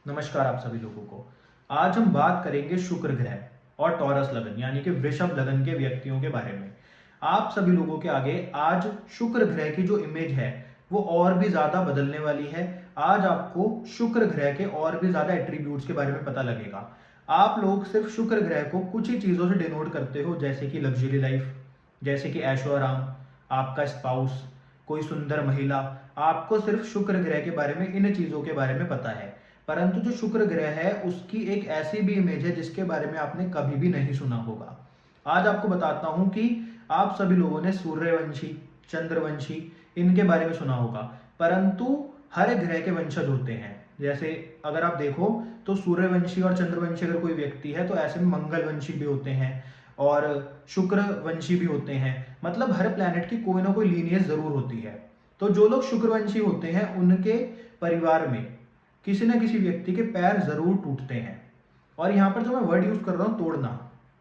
नमस्कार आप सभी लोगों को। आज हम बात करेंगे शुक्र ग्रह और टॉरस लगन यानी कि वृषभ लगन के व्यक्तियों के बारे में। आप सभी लोगों के आगे आज शुक्र ग्रह की जो इमेज है वो और भी ज्यादा बदलने वाली है। आज आपको शुक्र ग्रह के और भी ज्यादा एट्रीब्यूट्स के बारे में पता लगेगा। आप लोग सिर्फ शुक्र ग्रह को कुछ ही चीजों से डिनोट करते हो, जैसे कि लग्जरी लाइफ, जैसे कि ऐशो आराम, आपका स्पाउस, कोई सुंदर महिला। आपको सिर्फ शुक्र ग्रह के बारे में, इन चीजों के बारे में पता है। परंतु जो शुक्र ग्रह है उसकी एक ऐसी भी इमेज है जिसके बारे में आपने कभी भी नहीं सुना होगा। आज आपको बताता हूं कि आप सभी लोगों ने सूर्यवंशी, चंद्रवंशी, इनके बारे में सुना होगा, परंतु हर ग्रह के वंशज होते हैं। जैसे अगर आप देखो तो सूर्यवंशी और चंद्रवंशी अगर कोई व्यक्ति है तो ऐसे में मंगलवंशी भी होते हैं और शुक्रवंशी भी होते हैं। मतलब हर प्लैनेट की कोई ना कोई लीनियज जरूर होती है। तो जो लोग शुक्रवंशी होते हैं उनके परिवार में किसी न किसी व्यक्ति के पैर जरूर टूटते हैं। और यहाँ पर जो मैं वर्ड यूज कर रहा हूँ तोड़ना,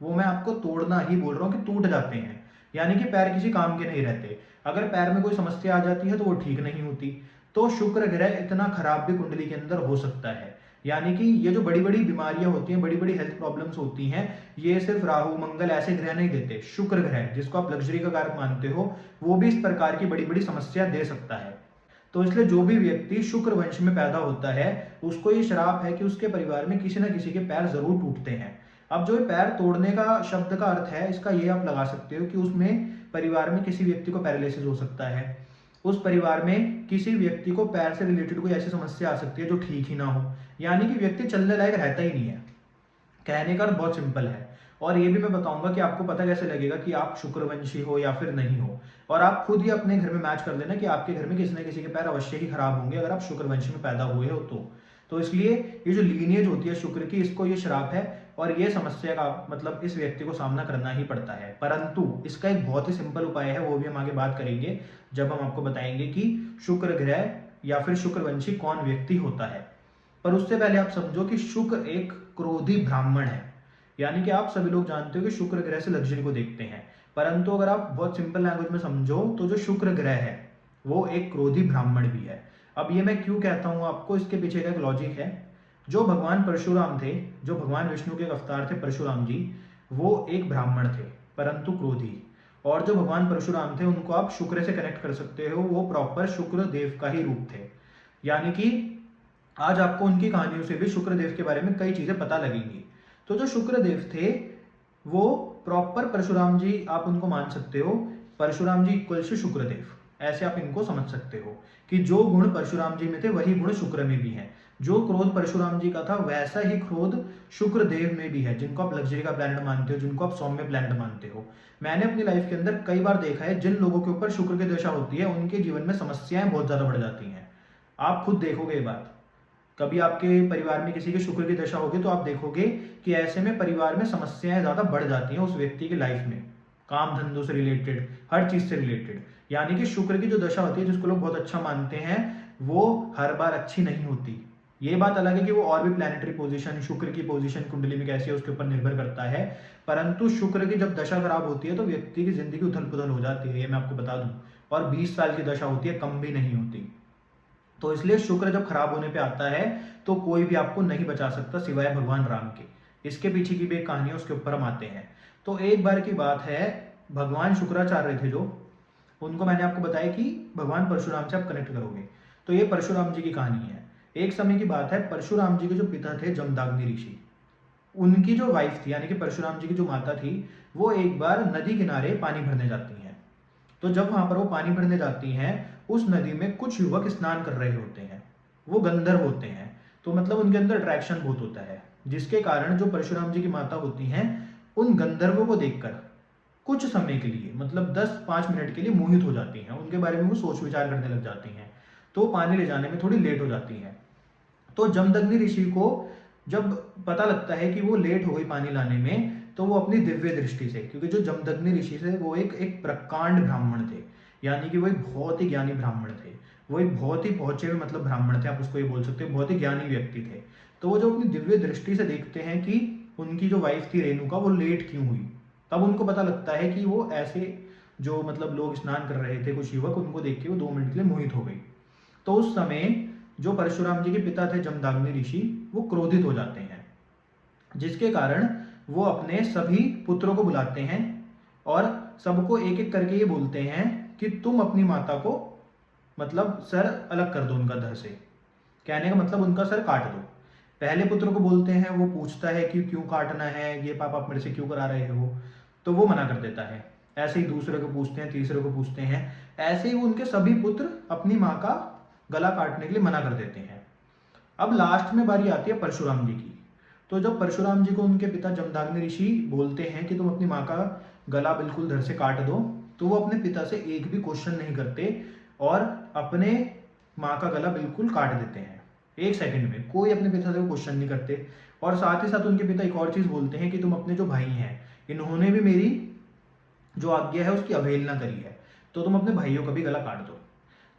वो मैं आपको तोड़ना ही बोल रहा हूँ कि टूट जाते हैं, यानी कि पैर किसी काम के नहीं रहते। अगर पैर में कोई समस्या आ जाती है तो वो ठीक नहीं होती। तो शुक्र ग्रह इतना खराब भी कुंडली के अंदर हो सकता है। यानी कि ये जो बड़ी बड़ी बीमारियां होती हैं, बड़ी बड़ी हेल्थ प्रॉब्लम्स होती हैं, ये सिर्फ राहु मंगल ऐसे ग्रह नहीं देते। शुक्र ग्रह जिसको आप लग्जरी का कारक मानते हो वो भी इस प्रकार की बड़ी बड़ी समस्या दे सकता है। तो इसलिए जो भी व्यक्ति शुक्र वंश में पैदा होता है उसको ये श्राप है कि उसके परिवार में किसी न किसी के पैर जरूर टूटते हैं। अब जो ये पैर तोड़ने का शब्द का अर्थ है, इसका ये आप लगा सकते हो कि उसमें परिवार में किसी व्यक्ति को पैरालिसिस हो सकता है, उस परिवार में किसी व्यक्ति को पैर से रिलेटेड कोई ऐसी समस्या आ सकती है जो ठीक ही ना हो, यानी कि व्यक्ति चलने लायक रहता ही नहीं है। कहने का बहुत सिंपल है। और ये भी मैं बताऊंगा कि आपको पता कैसे लगेगा कि आप शुक्रवंशी हो या फिर नहीं हो। और आप खुद ही अपने घर में मैच कर लेना कि आपके घर में किसी न किसी के पैर अवश्य ही खराब होंगे अगर आप शुक्रवंशी में पैदा हुए हो तो इसलिए ये जो लीनियज होती है शुक्र की, इसको ये श्राप है और ये समस्या का मतलब इस व्यक्ति को सामना करना ही पड़ता है। परंतु इसका एक बहुत ही सिंपल उपाय है, वो भी हम आगे बात करेंगे जब हम आपको बताएंगे कि शुक्र ग्रह या फिर शुक्रवंशी कौन व्यक्ति होता है। पर उससे पहले आप समझो कि शुक्र एक क्रोधी ब्राह्मण है। यानी कि आप सभी लोग जानते हो कि शुक्र ग्रह से लग्जरी को देखते हैं, परंतु अगर आप बहुत सिंपल लैंग्वेज में समझो तो जो शुक्र ग्रह है वो एक क्रोधी ब्राह्मण भी है। अब ये मैं क्यों कहता हूं आपको, इसके पीछे का एक लॉजिक है। जो भगवान परशुराम थे, जो भगवान विष्णु के अवतार थे परशुराम जी, वो एक ब्राह्मण थे परंतु क्रोधी। और जो भगवान परशुराम थे उनको आप शुक्र से कनेक्ट कर सकते हो, वो प्रॉपर शुक्र देव का ही रूप थे। यानी कि आज आपको उनकी कहानियों से भी शुक्रदेव के बारे में कई चीजें पता लगेंगी। तो जो शुक्रदेव थे वो प्रॉपर परशुराम जी आप उनको मान सकते हो। परशुराम जी इक्वल टू शुक्रदेव, ऐसे आप इनको समझ सकते हो कि जो गुण परशुराम जी में थे वही गुण शुक्र में भी है। जो क्रोध परशुराम जी का था वैसा ही क्रोध शुक्रदेव में भी है, जिनको आप लग्जरी का प्लैनेट मानते हो, जिनको आप सौम्य प्लैनेट मानते हो। मैंने अपनी लाइफ के अंदर कई बार देखा है जिन लोगों के ऊपर शुक्र की दशा होती है उनके जीवन में समस्याएं बहुत ज्यादा बढ़ जाती हैं। आप खुद देखोगे ये बात। कभी आपके परिवार में किसी के शुक्र की दशा होगी तो आप देखोगे कि ऐसे में परिवार में समस्याएं ज्यादा बढ़ जाती हैं उस व्यक्ति की लाइफ में, काम धंधों से रिलेटेड, हर चीज से रिलेटेड। यानी कि शुक्र की जो दशा होती है जिसको लोग बहुत अच्छा मानते हैं वो हर बार अच्छी नहीं होती। ये बात अलग है कि वो और भी प्लैनेटरी पोजीशन, शुक्र की पोजीशन कुंडली में कैसी है उसके ऊपर निर्भर करता है। परंतु शुक्र की जब दशा खराब होती है तो व्यक्ति की जिंदगी उथल पुथल हो जाती है, ये मैं आपको बता दूं। और 20 साल की दशा होती है, कम भी नहीं होती। तो इसलिए शुक्र जब खराब होने पे आता है तो कोई भी आपको नहीं बचा सकता सिवाय भगवान राम के। इसके पीछे की भी एक कहानी है, उसके ऊपर हम आते हैं। तो एक बार की बात है, भगवान शुक्राचार्य थे जो, उनको मैंने आपको बताया कि भगवान परशुराम से आप कनेक्ट करोगे। तो ये परशुराम जी की कहानी है। एक समय की बात है, परशुराम जी के जो पिता थे जमदाग्नि ऋषि, उनकी जो वाइफ थी यानी कि परशुराम जी की जो माता थी, वो एक बार नदी किनारे पानी भरने जाती हैं। तो जब वहां पर वो पानी भरने जाती हैं, उस नदी में कुछ युवक स्नान कर रहे होते हैं। वो गंधर्व होते हैं, तो मतलब उनके अंदर अट्रैक्शन बहुत होता है, जिसके कारण जो परशुराम जी की माता होती हैं उन गंधर्वों को देखकर कुछ समय के लिए, मतलब 10-5 मिनट के लिए मोहित हो जाती हैं। उनके बारे में वो सोच विचार करने लग जाती हैं। तो पानी ले जाने में थोड़ी लेट हो जाती हैं। तो जमदग्नि ऋषि को जब पता लगता है कि वो लेट हो गई पानी लाने में, तो वो अपनी दिव्य दृष्टि से, क्योंकि जो जमदग्नि ऋषि थे वो एक प्रकांड ब्राह्मण थे, यानी कि वो एक बहुत ही ज्ञानी ब्राह्मण थे। वो एक बहुत ही पहुंचे हुए मतलब ब्राह्मण थे, आप उसको ये बोल सकते हो, बहुत ही ज्ञानी व्यक्ति थे। तो वो जो अपनी दिव्य दृष्टि से देखते हैं कि उनकी जो वाइफ थी रेणुका वो लेट क्यों हुई, तब उनको पता लगता है कि वो ऐसे जो मतलब लोग स्नान कर रहे थे कुछ युवक, उनको देख के वो 2 मिनट के लिए मोहित हो गई। तो उस समय जो परशुराम जी के पिता थे जमदग्नि ऋषि, वो क्रोधित हो जाते हैं, जिसके कारण वो अपने सभी पुत्रों को बुलाते हैं और सबको एक एक करके ये बोलते हैं कि तुम अपनी माता को मतलब सर अलग कर दो उनका धड़ से। कहने का मतलब उनका सर काट दो। पहले पुत्र को बोलते हैं, वो पूछता है कि क्यों काटना है, ये पाप आप मेरे से क्यों करा रहे हो, तो वो मना कर देता है। ऐसे ही दूसरे को पूछते हैं, तीसरे को पूछते हैं, ऐसे ही वो उनके सभी पुत्र अपनी माँ का गला काटने के लिए मना कर देते हैं। अब लास्ट में बारी आती है परशुराम जी की। तो जब परशुराम जी को उनके पिता जमदग्नि ऋषि बोलते हैं कि तुम अपनी माँ का गला बिल्कुल धड़ से काट दो, तो वो अपने पिता से एक भी क्वेश्चन नहीं करते और अपने माँ का गला बिल्कुल काट देते हैं 1 सेकंड में। कोई अपने पिता से क्वेश्चन नहीं करते। और साथ ही साथ उनके पिता एक और चीज बोलते हैं कि तुम अपने जो भाई हैं, इन्होंने भी मेरी जो आज्ञा है उसकी अवहेलना करी है, तो तुम अपने भाइयों का भी गला काट दो।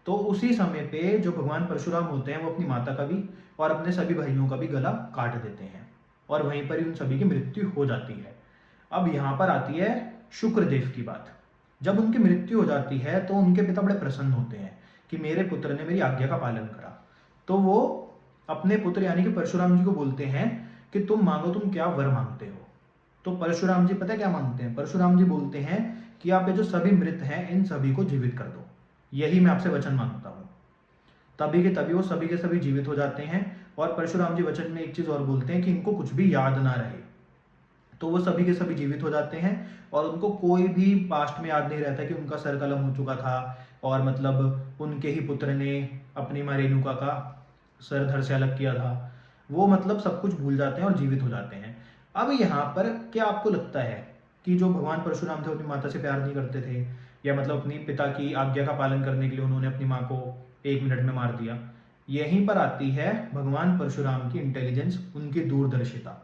तो उसी समय पे जो भगवान परशुराम होते हैं वो अपनी माता का भी और अपने सभी भाइयों का भी गला काट देते हैं और वहीं पर ही उन सभी की मृत्यु हो जाती है। अब यहाँ पर आती है शुक्रदेव की बात। जब उनकी मृत्यु हो जाती है तो उनके पिता बड़े प्रसन्न होते हैं कि मेरे पुत्र ने मेरी आज्ञा का पालन करा। तो वो अपने पुत्र यानी कि परशुराम जी को बोलते हैं कि तुम मांगो, तुम क्या वर मांगते हो। तो परशुराम जी पता है क्या मांगते हैं? परशुराम जी बोलते हैं कि आप ये जो सभी मृत हैं इन सभी को जीवित कर दो, यही मैं आपसे वचन मांगता हूँ। तभी के तभी वो सभी के सभी जीवित हो जाते हैं। और परशुराम जी वचन में एक चीज और बोलते हैं कि इनको कुछ भी याद ना रहे। तो वो सभी के सभी जीवित हो जाते हैं और उनको कोई भी पास्ट में याद नहीं रहता कि उनका सर कलम हो चुका था और मतलब उनके ही पुत्र ने अपनी माँ रेणुका का सर धड़ से अलग किया था। वो मतलब सब कुछ भूल जाते हैं और जीवित हो जाते हैं। अब यहाँ पर क्या आपको लगता है कि जो भगवान परशुराम थे अपनी माता से प्यार नहीं करते थे, या मतलब अपनी पिता की आज्ञा का पालन करने के लिए उन्होंने अपनी माँ को 1 मिनट में मार दिया? यहीं पर आती है भगवान परशुराम की इंटेलिजेंस, उनकी दूरदर्शिता।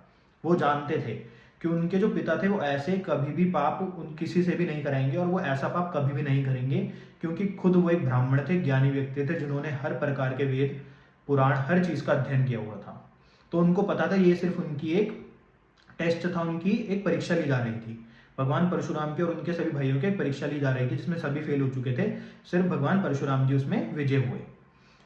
वो जानते थे कि उनके जो पिता थे वो ऐसे कभी भी पाप किसी से भी नहीं कराएंगे और वो ऐसा पाप कभी भी नहीं करेंगे, क्योंकि खुद वो एक ब्राह्मण थे, ज्ञानी व्यक्ति थे, जिन्होंने हर प्रकार के वेद पुराण हर चीज का अध्ययन किया हुआ था। तो उनको पता था ये सिर्फ उनकी एक टेस्ट था, उनकी एक परीक्षा ली जा रही थी। भगवान परशुराम की और उनके सभी भाइयों की एक परीक्षा ली जा रही थी जिसमें सभी फेल हो चुके थे, सिर्फ भगवान परशुराम जी उसमें विजय हुए।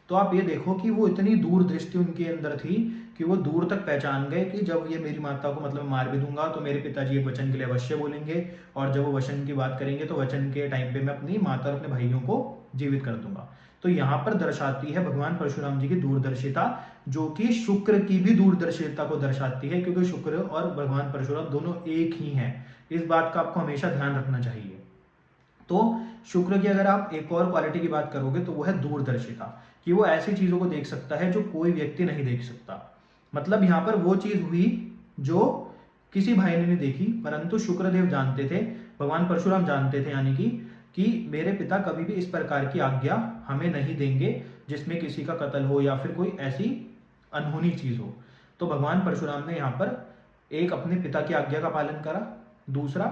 तो आप ये देखो कि वो इतनी दूरदृष्टि उनके अंदर थी कि वो दूर तक पहचान गए कि जब ये मेरी माता को मतलब मार भी दूंगा तो मेरे पिताजी एक वचन के लिए अवश्य बोलेंगे, और जब वो वचन की बात करेंगे तो वचन के टाइम पे मैं अपनी माता और अपने भाइयों को जीवित कर दूंगा। तो यहाँ पर दर्शाती है भगवान परशुराम जी की दूरदर्शिता, जो कि शुक्र की भी दूरदर्शिता को दर्शाती है, क्योंकि शुक्र और भगवान परशुराम दोनों एक ही हैं। इस बात का आपको हमेशा ध्यान रखना चाहिए। तो शुक्र की अगर आप एक और क्वालिटी की बात करोगे तो वो है दूरदर्शिता, कि वो ऐसी चीजों को देख सकता है जो कोई व्यक्ति नहीं देख सकता। मतलब यहाँ पर वो चीज हुई जो किसी भाई ने नहीं देखी, परंतु शुक्रदेव जानते थे, भगवान परशुराम जानते थे, यानी कि मेरे पिता कभी भी इस प्रकार की आज्ञा हमें नहीं देंगे जिसमें किसी का कत्ल हो या फिर कोई ऐसी अनहोनी चीज हो। तो भगवान परशुराम ने यहाँ पर एक अपने पिता की आज्ञा का पालन करा, दूसरा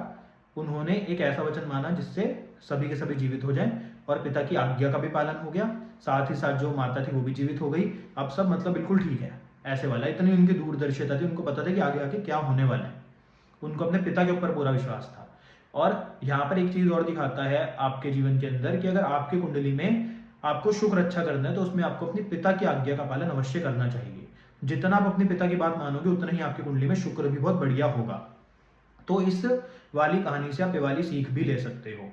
उन्होंने एक ऐसा वचन माना जिससे सभी के सभी जीवित हो जाएं, और पिता की आज्ञा का भी पालन हो गया, साथ ही साथ जो माता थी वो भी जीवित हो गई। अब सब मतलब बिल्कुल ठीक है, ऐसे वाला। इतनी उनकी दूरदर्शिता थी, उनको पता था कि आगे आगे क्या होने वाला है। उनको अपने पिता के ऊपर पूरा विश्वास था। और यहाँ पर एक चीज और दिखाता है आपके जीवन के अंदर कि अगर आपकी कुंडली में आपको शुक्र अच्छा करना है तो उसमें आपको अपने पिता की आज्ञा का पालन अवश्य करना चाहिए। जितना आप अपने पिता की बात मानोगे उतना ही आपकी कुंडली में शुक्र भी बहुत बढ़िया होगा। तो इस वाली कहानी से आप ये वाली सीख भी ले सकते हो।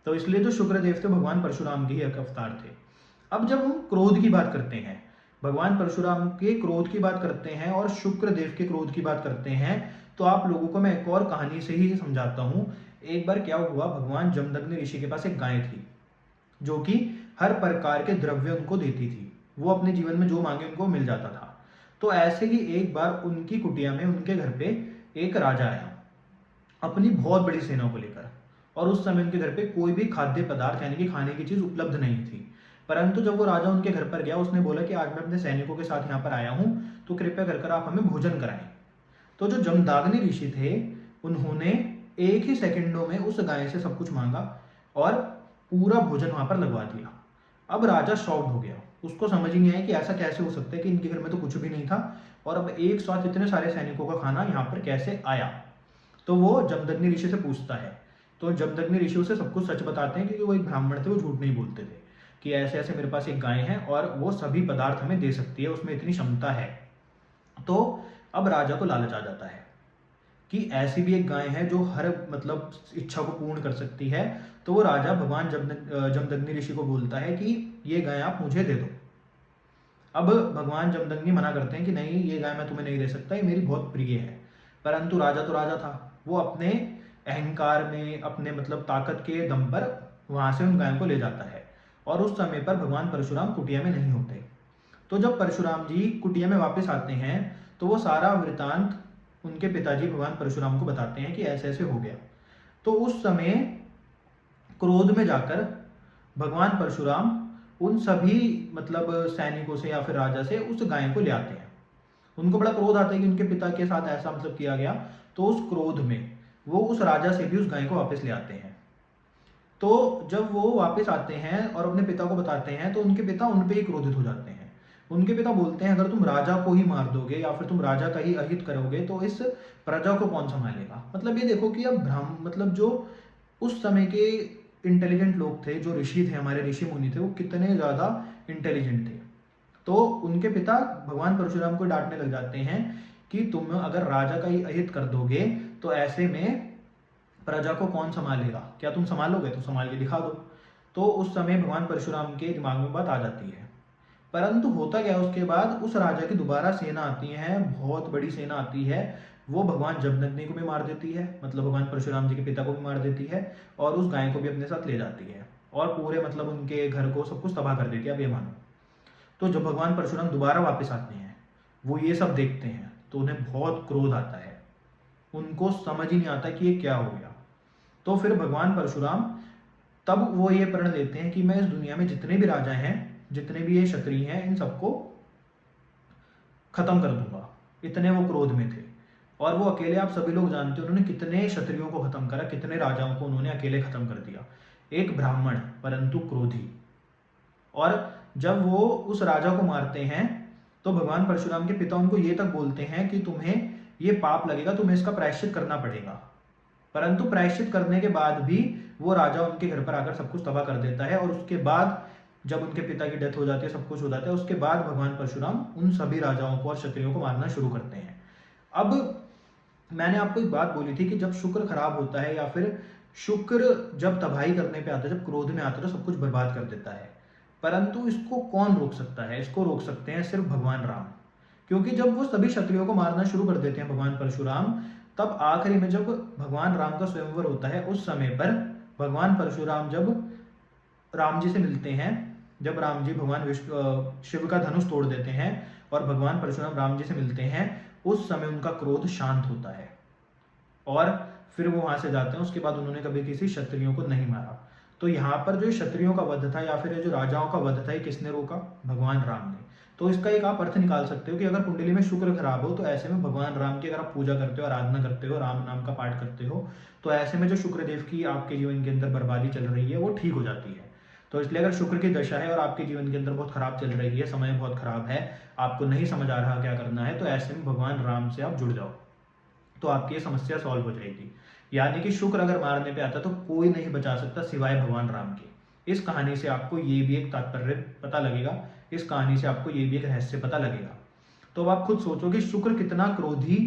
तो इसलिए जो शुक्रदेव थे भगवान परशुराम के ही एक अवतार थे। अब जब हम क्रोध की बात करते हैं, भगवान परशुराम के क्रोध की बात करते हैं और शुक्रदेव के क्रोध की बात करते हैं, तो आप लोगों को मैं एक और कहानी से ही समझाता हूं। एक बार क्या हुआ, भगवान जमदग्नि ऋषि के पास एक गाय थी जो कि हर प्रकार के द्रव्य उनको देती थी। वो अपने जीवन में जो मांगे उनको मिल जाता था। तो ऐसे ही एक बार उनकी कुटिया में उनके घर पे एक राजा आया अपनी बहुत बड़ी सेना को लेकर, और उस समय उनके घर पे कोई भी खाद्य पदार्थ यानी कि खाने की चीज उपलब्ध नहीं थी। परंतु जब वो राजा उनके घर पर गया, उसने बोला कि आज मैं अपने सैनिकों के साथ यहाँ पर आया हूँ, तो कृपया कर आप हमें भोजन कराएं। तो जो जमदग्नि ऋषि थे उन्होंने एक ही सेकंडों में उस गाय से सब कुछ मांगा और पूरा भोजन वहां पर लगवा दिया। अब राजा शॉक्ड हो गया, उसको समझ ही नहीं आया कि ऐसा कैसे हो सकता है कि इनके घर में तो कुछ भी नहीं था और अब एक साथ इतने सारे सैनिकों का खाना यहाँ पर कैसे आया। तो वो जमदग्नि ऋषि से पूछता है, तो जमदग्नि ऋषि उसे सब कुछ सच बताते हैं क्योंकि वो एक ब्राह्मण थे, वो झूठ नहीं बोलते थे। कि ऐसे ऐसे मेरे पास एक गाय है और वो सभी पदार्थ हमें दे सकती है, उसमें इतनी क्षमता है। तो अब राजा को लालच आ जाता है कि ऐसी भी एक गाय है जो हर मतलब इच्छा को पूर्ण कर सकती है। तो वो राजा भगवान जमदग्नि ऋषि को बोलता है कि ये गाय आप मुझे दे दो। अब भगवान जमदग्नि मना करते हैं कि नहीं, ये गाय मैं तुम्हें नहीं दे सकता, ये मेरी बहुत प्रिय है। परंतु राजा तो राजा था, वो अपने अहंकार में, अपने मतलब ताकत के दम पर वहां से उन गायों को ले जाता है। और उस समय पर भगवान परशुराम कुटिया में नहीं होते। तो जब परशुराम जी कुटिया में वापस आते हैं तो वो सारा वृतांत उनके पिताजी भगवान परशुराम को बताते हैं कि ऐसे ऐसे हो गया। तो उस समय क्रोध में जाकर भगवान परशुराम उन सभी मतलब सैनिकों से या फिर राजा से उस गाय को ले आते हैं। उनको बड़ा क्रोध आता है कि उनके पिता के साथ ऐसा मतलब किया गया। तो उस क्रोध में वो उस राजा से भी उस गाय को वापस ले आते हैं। तो जब वो वापस आते हैं और अपने पिता को बताते हैं तो उनके पिता उन पे ही क्रोधित हो जाते हैं। उनके पिता बोलते हैं, अगर तुम राजा को ही मार दोगे या फिर तुम राजा का ही अहित करोगे तो इस प्रजा को कौन संभालेगा। मतलब ये देखो कि अब ब्राह्मण मतलब जो उस समय के इंटेलिजेंट लोग थे, जो ऋषि थे, हमारे ऋषि मुनि थे, वो कितने ज्यादा इंटेलिजेंट थे। तो उनके पिता भगवान परशुराम को डांटने लग जाते हैं कि तुम अगर राजा का ही अहित कर दोगे तो ऐसे में प्रजा को कौन संभालेगा, क्या तुम संभालोगे, तो संभाल के दिखा दो। तो उस समय भगवान परशुराम के दिमाग में बात आ जाती है। परंतु होता क्या, उसके बाद उस राजा की दोबारा सेना आती है, बहुत बड़ी सेना आती है। वो भगवान जमदग्नि को भी मार देती है, मतलब भगवान परशुराम जी के पिता को भी मार देती है, और उस गाय को भी अपने साथ ले जाती है और पूरे मतलब उनके घर को सब कुछ तबाह कर देती है। अब ये मानो, तो जब भगवान परशुराम दोबारा वापस आते हैं, वो ये सब देखते हैं तो उन्हें बहुत क्रोध आता है। उनको समझ ही नहीं आता कि ये क्या हो गया। तो फिर भगवान परशुराम तब वो ये प्रण लेते हैं कि मैं इस दुनिया में जितने भी राजा हैं, जितने भी ये क्षत्रिय हैं, इन सबको खत्म कर दूंगा। इतने वो क्रोध में थे। और वो अकेले, आप सभी लोग जानते हो उन्होंने कितने क्षत्रियों को खत्म करा, कितने राजाओं को उन्होंने अकेले खत्म कर दिया। एक ब्राह्मण परंतु क्रोधी। और जब वो उस राजा को मारते हैं तो भगवान परशुराम के पिता उनको ये तक बोलते हैं कि तुम्हें ये पाप लगेगा, तुम्हें इसका प्रायश्चित करना पड़ेगा। परंतु प्रायश्चित करने के बाद भी वो राजा उनके घर पर आकर सब कुछ तबाह कर देता है। और उसके बाद जब उनके पिता की डेथ हो जाती है, सब कुछ हो जाता है, उसके बाद भगवान परशुराम उन सभी राजाओं को और क्षत्रियों को मारना शुरू करते हैं। अब मैंने आपको एक बात बोली थी कि जब शुक्र खराब होता है या फिर शुक्र जब तबाही करने पे आता है, जब क्रोध में आता है, तो सब कुछ बर्बाद कर देता है। परंतु इसको कौन रोक सकता है? इसको रोक सकते हैं सिर्फ भगवान राम। क्योंकि जब वो सभी क्षत्रियों को मारना शुरू कर देते हैं भगवान परशुराम, तब आखिरी में जब भगवान राम का स्वयंवर होता है, उस समय पर भगवान परशुराम जब राम जी से मिलते हैं, जब राम जी भगवान शिव का धनुष तोड़ देते हैं और भगवान परशुराम राम जी से मिलते हैं, उस समय उनका क्रोध शांत होता है और फिर वो वहां से जाते हैं। उसके बाद उन्होंने कभी किसी क्षत्रियों को नहीं मारा। तो यहाँ पर जो क्षत्रियों का वध था या फिर जो राजाओं का वध था, ये किसने रोका? भगवान राम ने। तो इसका एक आप अर्थ निकाल सकते हो कि अगर कुंडली में शुक्र खराब हो तो ऐसे में भगवान राम की अगर आप पूजा करते हो, आराधना करते हो, राम नाम का पाठ करते हो, तो ऐसे में जो शुक्रदेव की आपके जीवन के अंदर बर्बादी चल रही है वो ठीक हो जाती है। तो इसलिए अगर शुक्र की दशा है और आपके जीवन के अंदर बहुत खराब चल रही है, समय बहुत खराब है, आपको नहीं समझ आ रहा क्या करना है, तो ऐसे में भगवान राम से आप जुड़ जाओ, तो आपकी ये समस्या सॉल्व हो जाएगी। यानी कि शुक्र अगर मारने पे आता तो कोई नहीं बचा सकता सिवाय भगवान राम के। इस कहानी से आपको ये भी एक तात्पर्य पता लगेगा, इस कहानी से आपको ये भी एक रहस्य पता लगेगा। तो अब आप खुद सोचो कि शुक्र कितना क्रोधी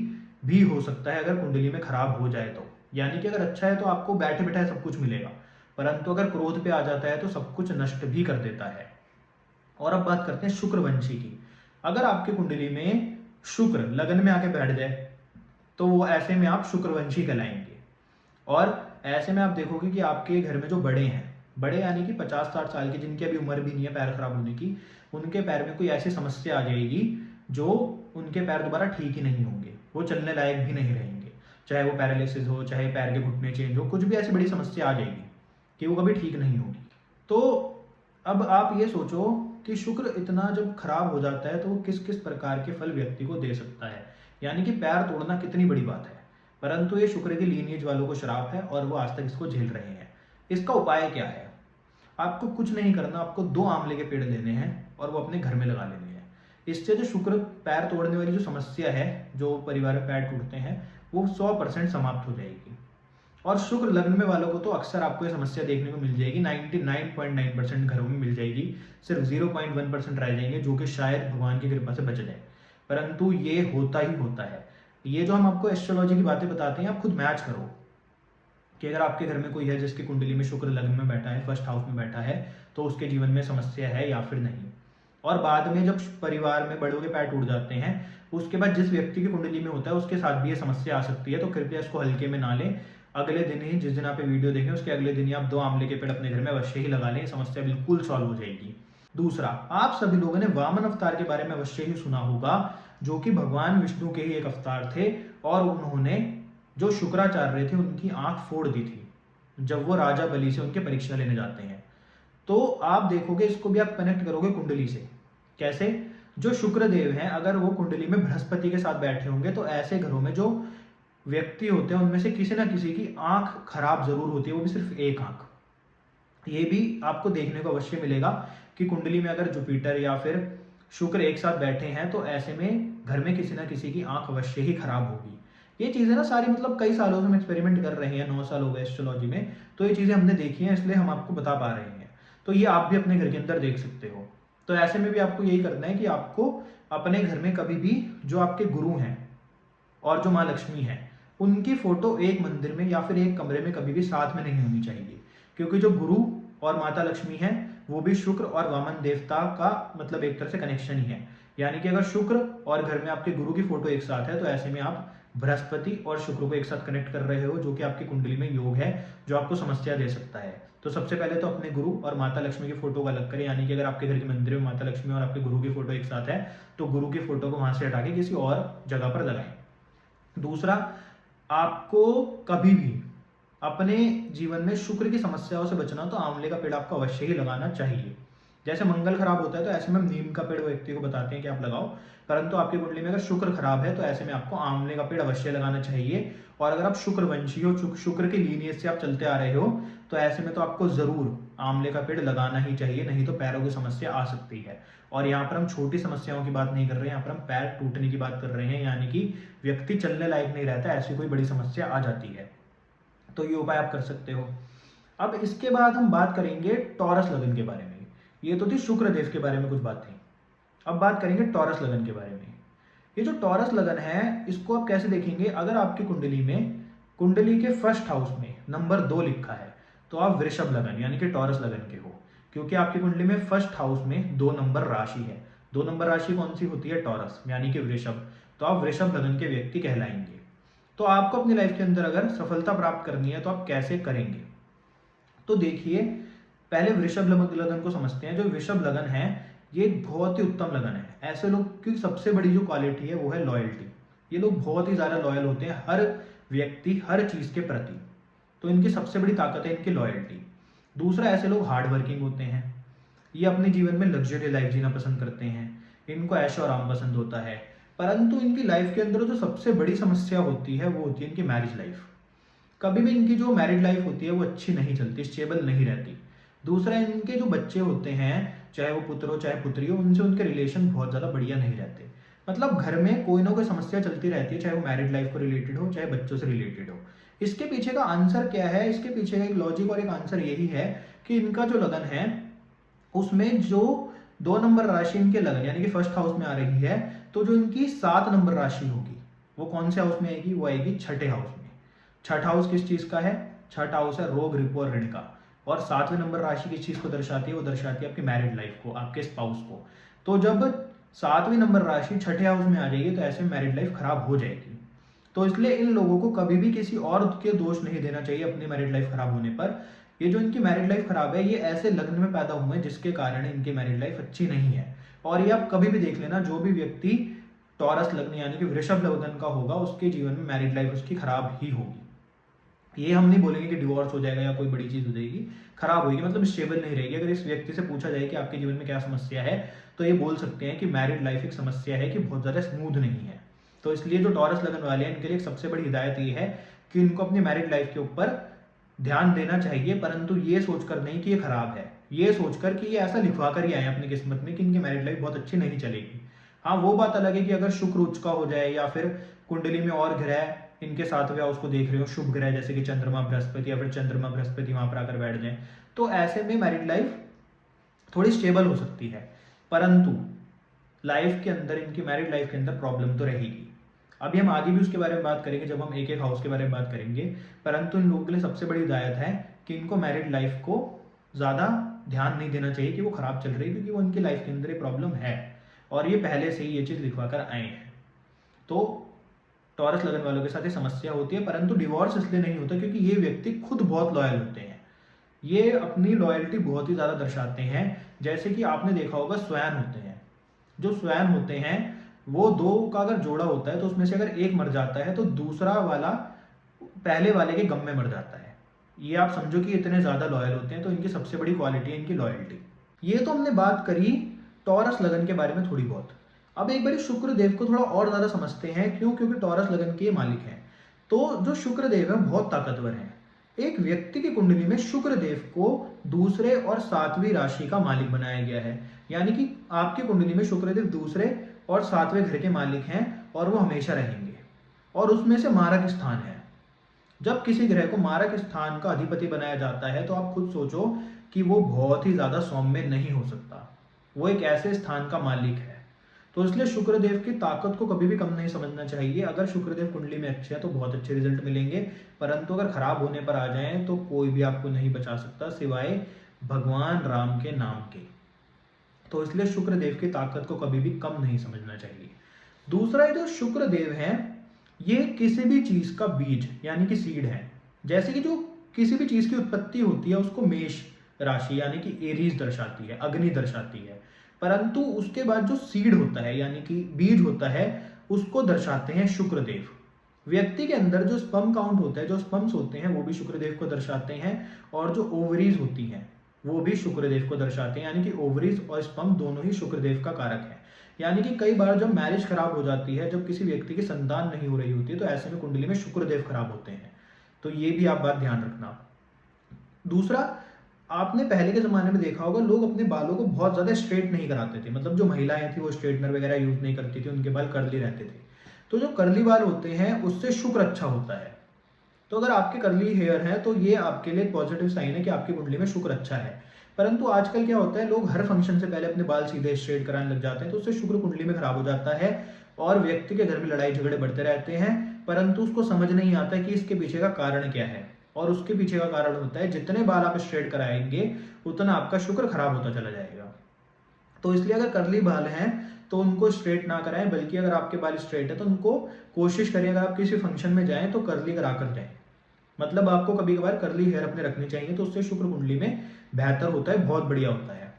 भी हो सकता है अगर कुंडली में खराब हो जाए तो। यानी कि अगर अच्छा है तो आपको बैठे बैठे सब कुछ मिलेगा, परंतु अगर क्रोध पे आ जाता है तो सब कुछ नष्ट भी कर देता है। और अब बात करते हैं शुक्रवंशी की। अगर आपकी कुंडली में शुक्र लगन में आके बैठ जाए तो वो ऐसे में आप शुक्रवंशी कहलाएंगे। और ऐसे में आप देखोगे कि आपके घर में जो बड़े हैं, बड़े यानी कि 50-60 साल के, जिनकी अभी उम्र भी नहीं है पैर खराब होने की, उनके पैर में कोई ऐसी समस्या आ जाएगी जो उनके पैर दोबारा ठीक ही नहीं होंगे, वो चलने लायक भी नहीं रहेंगे। चाहे वो पैरालिसिस हो, चाहे पैर के घुटने चेंज हो, कुछ भी ऐसी बड़ी समस्या आ जाएगी कि वो कभी ठीक नहीं होगी। तो अब आप ये सोचो कि शुक्र इतना जब खराब हो जाता है तो वो किस किस प्रकार के फल व्यक्ति को दे सकता है। यानी कि पैर तोड़ना कितनी बड़ी बात है, परंतु ये शुक्र के लीनिएज वालों को श्राप है और वो आज तक इसको झेल रहे हैं। इसका उपाय क्या है? आपको कुछ नहीं करना, आपको 2 आंवले के पेड़ लेने हैं और वो अपने घर में लगा लेने हैं। इससे जो शुक्र पैर तोड़ने वाली जो समस्या है, जो परिवार में पैर टूटते हैं, वो 100% समाप्त हो जाएगी। और शुक्र लग्न में वालों को तो अक्सर आपको ये समस्या देखने को मिल जाएगी, 99.9% घरों में मिल जाएगी। सिर्फ 0.1% रह जाएंगे जो कि शायद भगवान की कृपा से बच जाए, परंतु ये होता ही होता है। ये जो हम आपको एस्ट्रोलॉजी की बातें बताते हैं, आप खुद मैच करो कि अगर आपके घर में कोई है जिसकी कुंडली में शुक्र लग्न में बैठा है, फर्स्ट हाउस में बैठा है, तो उसके जीवन में समस्या है या फिर नहीं। और बाद में जब परिवार में बड़ों के पैर टूट जाते हैं, उसके बाद जिस व्यक्ति की कुंडली में होता है उसके साथ भी ये समस्या आ सकती है। तो कृपया इसको हल्के में ना लें। अगले दिन ही, जिस दिन आप वीडियो देखें उसके अगले दिन ही आप 2 आंवले के पेड़ अपने घर में अवश्य ही लगा लें, समस्या बिल्कुल सॉल्व हो जाएगी। दूसरा, आप सभी लोगों ने वामन अवतार के बारे में अवश्य ही सुना होगा, जो कि भगवान विष्णु के ही एक अवतार थे, और उन्होंने जो शुक्राचार्य थे उनकी आंख फोड़ दी थी जब वो राजा बलि से उनके परीक्षा लेने जाते हैं। तो आप देखोगे, इसको भी आप कनेक्ट करोगे कुंडली से। कैसे? जो शुक्रदेव हैं, अगर वो कुंडली में बृहस्पति के साथ बैठे होंगे, तो ऐसे घरों में जो व्यक्ति होते हैं उनमें से किसी ना किसी की आंख खराब जरूर होती है, वो भी सिर्फ एक आंख। ये भी आपको देखने को अवश्य मिलेगा कि कुंडली में अगर जुपिटर या फिर शुक्र एक साथ बैठे हैं, तो ऐसे में घर में किसी ना किसी की आंख अवश्य ही खराब होगी। ये चीजें ना सारी, मतलब कई सालों से हम एक्सपेरिमेंट कर रहे हैं, 9 साल हो गए एस्ट्रोलॉजी में, तो ये चीजें हमने देखी हैं, इसलिए हम आपको बता पा रहे हैं। तो ये आप भी अपने घर के अंदर देख सकते हो। तो ऐसे में भी आपको यही करना है कि आपको अपने घर में कभी भी जो आपके गुरु हैं और जो माँ लक्ष्मी है, उनकी फोटो एक मंदिर में या फिर एक कमरे में कभी भी साथ में नहीं होनी चाहिए, क्योंकि जो गुरु और माता लक्ष्मी है वो भी शुक्र और वामन देवता का मतलब एक तरह से कनेक्शन ही है। यानी कि अगर शुक्र और घर में आपके गुरु की फोटो एक साथ है, तो ऐसे में आप बृहस्पति और शुक्र को एक साथ कनेक्ट कर रहे हो, जो कि आपकी कुंडली में योग है, जो आपको समस्या दे सकता है। तो सबसे पहले तो अपने गुरु और माता लक्ष्मी की फोटो को अलग करें। यानी कि अगर आपके घर के मंदिर में माता लक्ष्मी और आपके गुरु की फोटो एक साथ है, तो गुरु की फोटो को वहां से हटा के किसी और जगह पर लगाएं। दूसरा, आपको कभी भी अपने जीवन में शुक्र की समस्याओं से बचना, तो आंवले का पेड़ आपको अवश्य ही लगाना चाहिए। जैसे मंगल खराब होता है, तो ऐसे में नीम का पेड़ व्यक्ति को बताते हैं कि आप लगाओ, परंतु आपकी कुंडली में अगर शुक्र खराब है, तो ऐसे में आपको आंवले का पेड़ अवश्य लगाना चाहिए। और अगर आप शुक्रवंशी हो, शुक्र के लीनियज से आप चलते आ रहे हो, तो ऐसे में तो आपको जरूर आंवले का पेड़ लगाना ही चाहिए, नहीं तो पैरों की समस्या आ सकती है। और यहाँ पर हम छोटी समस्याओं की बात नहीं कर रहे हैं, यहाँ पर हम पैर टूटने की बात कर रहे हैं, यानी कि व्यक्ति चलने लायक नहीं रहता, ऐसी कोई बड़ी समस्या आ जाती है। तो ये उपाय आप कर सकते हो। अब इसके बाद हम बात करेंगे टॉरस लगन के बारे में। ये तो थी शुक्र देव के बारे में कुछ बात थी। अब बात करेंगे टॉरस लगन के बारे में। ये जो टॉरस लगन है, इसको आप कैसे देखेंगे? अगर आपकी कुंडली में, कुंडली के फर्स्ट हाउस में नंबर 2 लिखा है, तो आप वृषभ लगन यानी कि टॉरस लगन के हो, क्योंकि आपकी कुंडली में फर्स्ट हाउस में 2 नंबर राशि है। 2 नंबर राशि कौन सी होती है? टॉरस यानी कि वृषभ। तो आप वृषभ लगन के व्यक्ति कहलाएंगे। तो आपको अपनी लाइफ के अंदर अगर सफलता प्राप्त करनी है, तो आप कैसे करेंगे? तो देखिए, पहले वृषभ लगन को समझते हैं। जो वृषभ लगन है, ये बहुत ही उत्तम लगन है। ऐसे लोग की सबसे बड़ी जो क्वालिटी है वो है लॉयल्टी। ये लोग बहुत ही ज्यादा लॉयल होते हैं हर व्यक्ति, हर चीज के प्रति। तो इनकी सबसे बड़ी ताकत है इनकी लॉयल्टी। दूसरा, ऐसे लोग हार्ड वर्किंग होते हैं। ये अपने जीवन में लग्जरी लाइफ जीना पसंद करते हैं, इनको ऐशो आराम पसंद होता है। परंतु इनकी लाइफ के अंदर जो सबसे बड़ी समस्या होती है, वो होती है इनकी मैरिज लाइफ। कभी भी इनकी जो मैरिड लाइफ होती है वो अच्छी नहीं चलती, स्टेबल नहीं रहती। दूसरा, इनके जो बच्चे होते हैं, चाहे वो पुत्र हो चाहे पुत्री हो, उनसे उनके रिलेशन बहुत ज़्यादा बढ़िया नहीं रहते। मतलब घर में कोई ना कोई समस्या चलती रहती है, चाहे वो मैरिड लाइफ को रिलेटेड हो चाहे बच्चों से रिलेटेड हो। इसके पीछे का आंसर क्या है? इसके पीछे का एक लॉजिक और एक आंसर यही है कि इनका जो लगन है, उसमें जो 2 नंबर राशि इनके लगन यानी कि फर्स्ट हाउस में आ रही है, तो जो इनकी 7 नंबर राशि होगी वो कौन से हाउस में आएगी? वो आएगी छठे हाउस में। छठा हाउस किस चीज का है? छठा हाउस है रोग, रिपो और ऋण का। और 7वें नंबर राशि किस चीज को दर्शाती है? वो दर्शाती है आपकी मैरिड लाइफ को, आपके स्पाउस को। तो जब 7वीं नंबर राशि छठे हाउस में आ जाएगी, तो ऐसे मैरिड लाइफ खराब हो जाएगी। तो इसलिए इन लोगों को कभी भी किसी और के दोष नहीं देना चाहिए अपनी मैरिड लाइफ खराब होने पर। ये जो इनकी मैरिड लाइफ खराब है, ये ऐसे लग्न में पैदा हुए हैं जिसके कारण इनकी मैरिड लाइफ अच्छी नहीं है। और ये आप कभी भी देख लेना, जो भी व्यक्ति टॉरस लग्न यानी कि वृषभ लगन का होगा, उसके जीवन में मैरिड लाइफ उसकी खराब ही होगी। ये हम नहीं बोलेंगे कि डिवोर्स हो जाएगा या कोई बड़ी चीज हो जाएगी, खराब होगी, मतलब स्टेबल नहीं रहेगी। अगर इस व्यक्ति से पूछा जाए कि आपके जीवन में क्या समस्या है, तो ये बोल सकते हैं कि मैरिड लाइफ एक समस्या है, कि बहुत ज्यादा स्मूथ नहीं है। तो इसलिए जो टॉरस लगन वाले हैं, इनके लिए सबसे बड़ी हिदायत ये है कि इनको अपनी मैरिड लाइफ के ऊपर ध्यान देना चाहिए, परंतु ये सोचकर नहीं कि ये खराब है, ये सोचकर कि ये ऐसा लिखवा कर ही आए अपनी किस्मत में कि इनकी मैरिड लाइफ बहुत अच्छी नहीं चलेगी। हाँ, वो बात अलग है कि अगर शुक्र उच्च का हो जाए या फिर कुंडली में और ग्रह इनके सातवें हाउस को देख रहे हो शुभ ग्रह जैसे कि चंद्रमा बृहस्पति, या फिर चंद्रमा बृहस्पति वहां पर आकर बैठ जाए, तो ऐसे में मैरिड लाइफ थोड़ी स्टेबल हो सकती है। परंतु लाइफ के अंदर, इनकी मैरिड लाइफ के अंदर प्रॉब्लम तो रहेगी। अभी हम आगे भी उसके बारे में बात करेंगे जब हम एक एक हाउस के बारे में बात करेंगे। परंतु इन लोगों के लिए सबसे बड़ी हिदायत है कि इनको मैरिड लाइफ को ज़्यादा ध्यान नहीं देना चाहिए कि वो खराब चल रही है, क्योंकि वो इनकी लाइफ के अंदर ये प्रॉब्लम है और ये पहले से ही ये चीज़ लिखवा कर आए हैं। तो टॉरस लगन वालों के साथ ये समस्या होती है, परंतु डिवोर्स इसलिए नहीं होता क्योंकि ये व्यक्ति खुद बहुत लॉयल होते हैं। ये अपनी लॉयल्टी बहुत ही ज़्यादा दर्शाते हैं। जैसे कि आपने देखा होगा स्वयं होते हैं, जो स्वयं होते हैं वो दो का अगर जोड़ा होता है तो उसमें से अगर एक मर जाता है तो दूसरा वाला पहले वाले के गम में मर जाता है। ये आप समझो कि इतने ज़्यादा लॉयल होते हैं, तो इनकी सबसे बड़ी क्वालिटी है इनकी लॉयल्टी। ये तो हमने बात करी टॉरस लगन के बारे में थोड़ी बहुत। अब एक बार शुक्र देव को थोड़ा और ज़्यादा समझते हैं। क्यों? क्योंकि टॉरस लगन के मालिक हैं। तो जो शुक्र देव है बहुत ताकतवर हैं। एक व्यक्ति की कुंडली में शुक्र देव को दूसरे और सातवीं राशि का मालिक बनाया गया है, यानी कि आपकी कुंडली में शुक्र देव दूसरे और सातवें घर के मालिक हैं और वो हमेशा रहेंगे, और उसमें से मारक स्थान है। जब किसी ग्रह को मारक स्थान का अधिपति बनाया जाता है तो आप खुद सोचो कि वो बहुत ही ज्यादा सौम्य नहीं हो सकता, वो एक ऐसे स्थान का मालिक है। तो इसलिए शुक्रदेव की ताकत को कभी भी कम नहीं समझना चाहिए। अगर शुक्रदेव कुंडली में अच्छे हैं तो बहुत अच्छे रिजल्ट मिलेंगे, परंतु अगर खराब होने पर आ जाएं तो कोई भी आपको नहीं बचा सकता सिवाय भगवान राम के नाम के। तो इसलिए शुक्रदेव की ताकत को कभी भी कम नहीं समझना चाहिए। दूसरा, जो शुक्रदेव है ये किसी भी चीज का बीज यानी कि सीड है। जैसे कि जो किसी भी चीज की उत्पत्ति होती है उसको मेष राशि यानी कि एरीज दर्शाती है, अग्नि दर्शाती है, परंतु उसके बाद जो सीड होता है यानी कि बीज होता है उसको दर्शाते हैं शुक्रदेव। व्यक्ति के अंदर जो स्पर्म काउंट होता है, जो स्पर्म्स होते हैं वो भी शुक्रदेव को दर्शाते हैं, और जो ओवरीज होती हैं वो भी शुक्रदेव को दर्शाते हैं, यानी कि ओवरीज और स्पर्म दोनों ही शुक्रदेव का कारक है। यानी कि कई बार जब मैरिज खराब हो जाती है, जब किसी व्यक्ति की संतान नहीं हो रही होती है, तो ऐसे में कुंडली में शुक्रदेव खराब होते हैं। तो ये भी आप बात ध्यान रखना। दूसरा, आपने पहले के जमाने में देखा होगा लोग अपने बालों को बहुत ज्यादा स्ट्रेट नहीं कराते थे, मतलब जो महिलाएं थी वो स्ट्रेटनर वगैरह यूज नहीं करती थी, उनके बाल कर्ली रहते थे। तो जो कर्ली बाल होते हैं उससे शुक्र अच्छा होता है। तो अगर आपके कर्ली हेयर है तो ये आपके लिए पॉजिटिव साइन है कि आपकी कुंडली में शुक्र अच्छा है। परंतु आजकल क्या होता है, लोग हर फंक्शन से पहले अपने बाल सीधे स्ट्रेट कराने लग जाते हैं, तो उससे शुक्र कुंडली में खराब हो जाता है और व्यक्ति के घर में लड़ाई झगड़े बढ़ते रहते हैं, परंतु उसको समझ नहीं आता कि इसके पीछे का कारण क्या है। और उसके पीछे का कारण होता है जितने बाल आप स्ट्रेट कराएंगे उतना आपका शुक्र खराब होता चला जाएगा। तो इसलिए अगर कर्ली बाल हैं तो उनको स्ट्रेट ना कराएं, बल्कि अगर आपके बाल स्ट्रेट है तो उनको कोशिश करिए अगर आप किसी फंक्शन में जाएं तो कर्ली करा कर जाएं। मतलब आपको कभी कभार कर्ली हेयर अपने रखनी चाहिए, तो उससे शुक्र कुंडली में बेहतर होता है, बहुत बढ़िया होता है।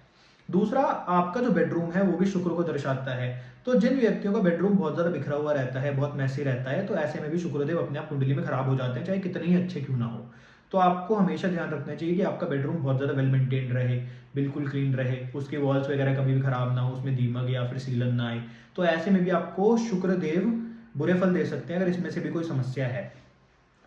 दूसरा, आपका जो बेडरूम है वो भी शुक्र को दर्शाता है। तो जिन व्यक्तियों का बेडरूम बहुत ज्यादा बिखरा हुआ रहता है, बहुत मैसी रहता है, तो ऐसे में भी शुक्रदेव अपने आप कुंडली में खराब हो जाते हैं, चाहे कितने ही अच्छे क्यों ना हो। तो आपको हमेशा ध्यान रखना चाहिए कि आपका बेडरूम बहुत ज्यादा वेल मेंटेन रहे, बिल्कुल क्लीन रहे, उसके वॉल्स वगैरह कभी भी खराब ना हो, उसमें दीमक या फिर सीलन ना आए। तो ऐसे में भी आपको शुक्रदेव बुरे फल दे सकते हैं अगर इसमें से भी कोई समस्या है।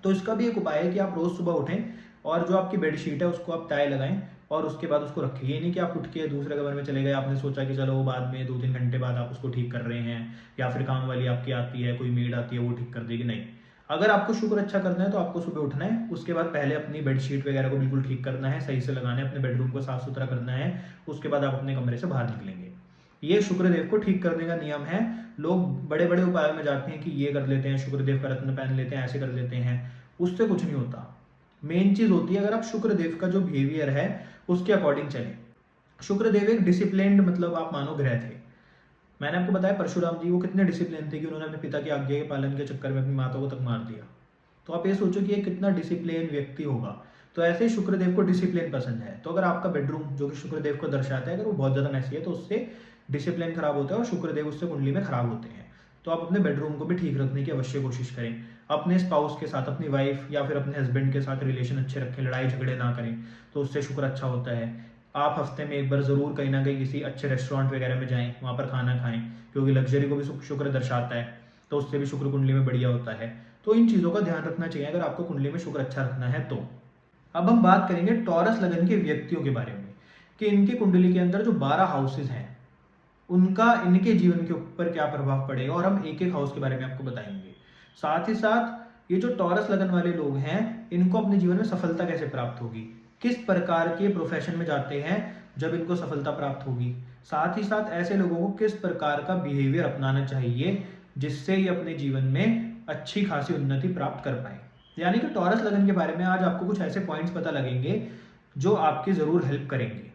तो इसका भी एक उपाय है कि आप रोज सुबह उठें और जो आपकी बेडशीट है उसको आप टाई लगाएं और उसके बाद उसको रखिए। ये नहीं कि आप उठ के दूसरे कमरे में चले गए, आपने सोचा कि चलो बाद में 2-3 घंटे बाद आप उसको ठीक कर रहे हैं, या फिर काम वाली आपकी आती है, कोई मेड आती है वो ठीक कर देगी। नहीं, अगर आपको शुक्र अच्छा करना है तो आपको सुबह उठना है, उसके बाद पहले अपनी बेडशीट वगैरह को बिल्कुल ठीक करना है, सही से लगाना है, अपने बेडरूम को साफ सुथरा करना है, उसके बाद आप अपने कमरे से बाहर निकलेंगे। ये शुक्रदेव को ठीक करने का नियम है। लोग बड़े बड़े उपायों में जाते हैं कि ये कर लेते हैं, शुक्रदेव का रत्न पहन लेते हैं, ऐसे कर लेते हैं, उससे कुछ नहीं होता। मेन चीज होती है अगर आप शुक्रदेव का जो बिहेवियर है उसके अकॉर्डिंग चले। शुक्रदेव एक डिसिप्लिन्ड, मतलब आप मानो ग्रह थे। मैंने आपको बताया परशुराम जी वो कितने डिसिप्लिन थे कि उन्होंने अपने पिता की आज्ञा के पालन के चक्कर में अपनी माता को तक मार दिया। तो आप ये सोचो कि ये कितना डिसिप्लिन व्यक्ति होगा। तो ऐसे ही शुक्रदेव को डिसिप्लिन पसंद है। तो अगर आपका बेडरूम जो कि शुक्रदेव को दर्शाता है अगर वो बहुत ज्यादा मैसी है तो उससे डिसिप्लिन खराब होता है और शुक्रदेव उससे कुंडली में खराब होते हैं। तो आप अपने बेडरूम को भी ठीक रखने की अवश्य कोशिश करें। अपने स्पाउस के साथ, अपनी वाइफ या फिर अपने हस्बैंड के साथ रिलेशन अच्छे रखें, लड़ाई झगड़े ना करें, तो उससे शुक्र अच्छा होता है। आप हफ्ते में एक बार जरूर कहीं ना कहीं किसी अच्छे रेस्टोरेंट वगैरह में जाएं, वहां पर खाना खाएं, क्योंकि लग्जरी को भी शुक्र दर्शाता है, तो उससे भी शुक्र कुंडली में बढ़िया होता है। तो इन चीजों का ध्यान रखना चाहिए अगर आपको कुंडली में शुक्र अच्छा रखना है तो। अब हम बात करेंगे टॉरस लगन के व्यक्तियों के बारे में कि इनकी कुंडली के अंदर जो 12 हाउसेज हैं उनका इनके जीवन के ऊपर क्या प्रभाव पड़ेगा, और हम एक एक हाउस के बारे में आपको बताएंगे। साथ ही साथ ये जो टॉरस लगन वाले लोग हैं, इनको अपने जीवन में सफलता कैसे प्राप्त होगी, किस प्रकार के प्रोफेशन में जाते हैं जब इनको सफलता प्राप्त होगी, साथ ही साथ ऐसे लोगों को किस प्रकार का बिहेवियर अपनाना चाहिए जिससे ये अपने जीवन में अच्छी खासी उन्नति प्राप्त कर पाए। यानी कि टॉरस लगन के बारे में आज आपको कुछ ऐसे पॉइंट्स पता लगेंगे जो आपकी ज़रूर हेल्प करेंगे।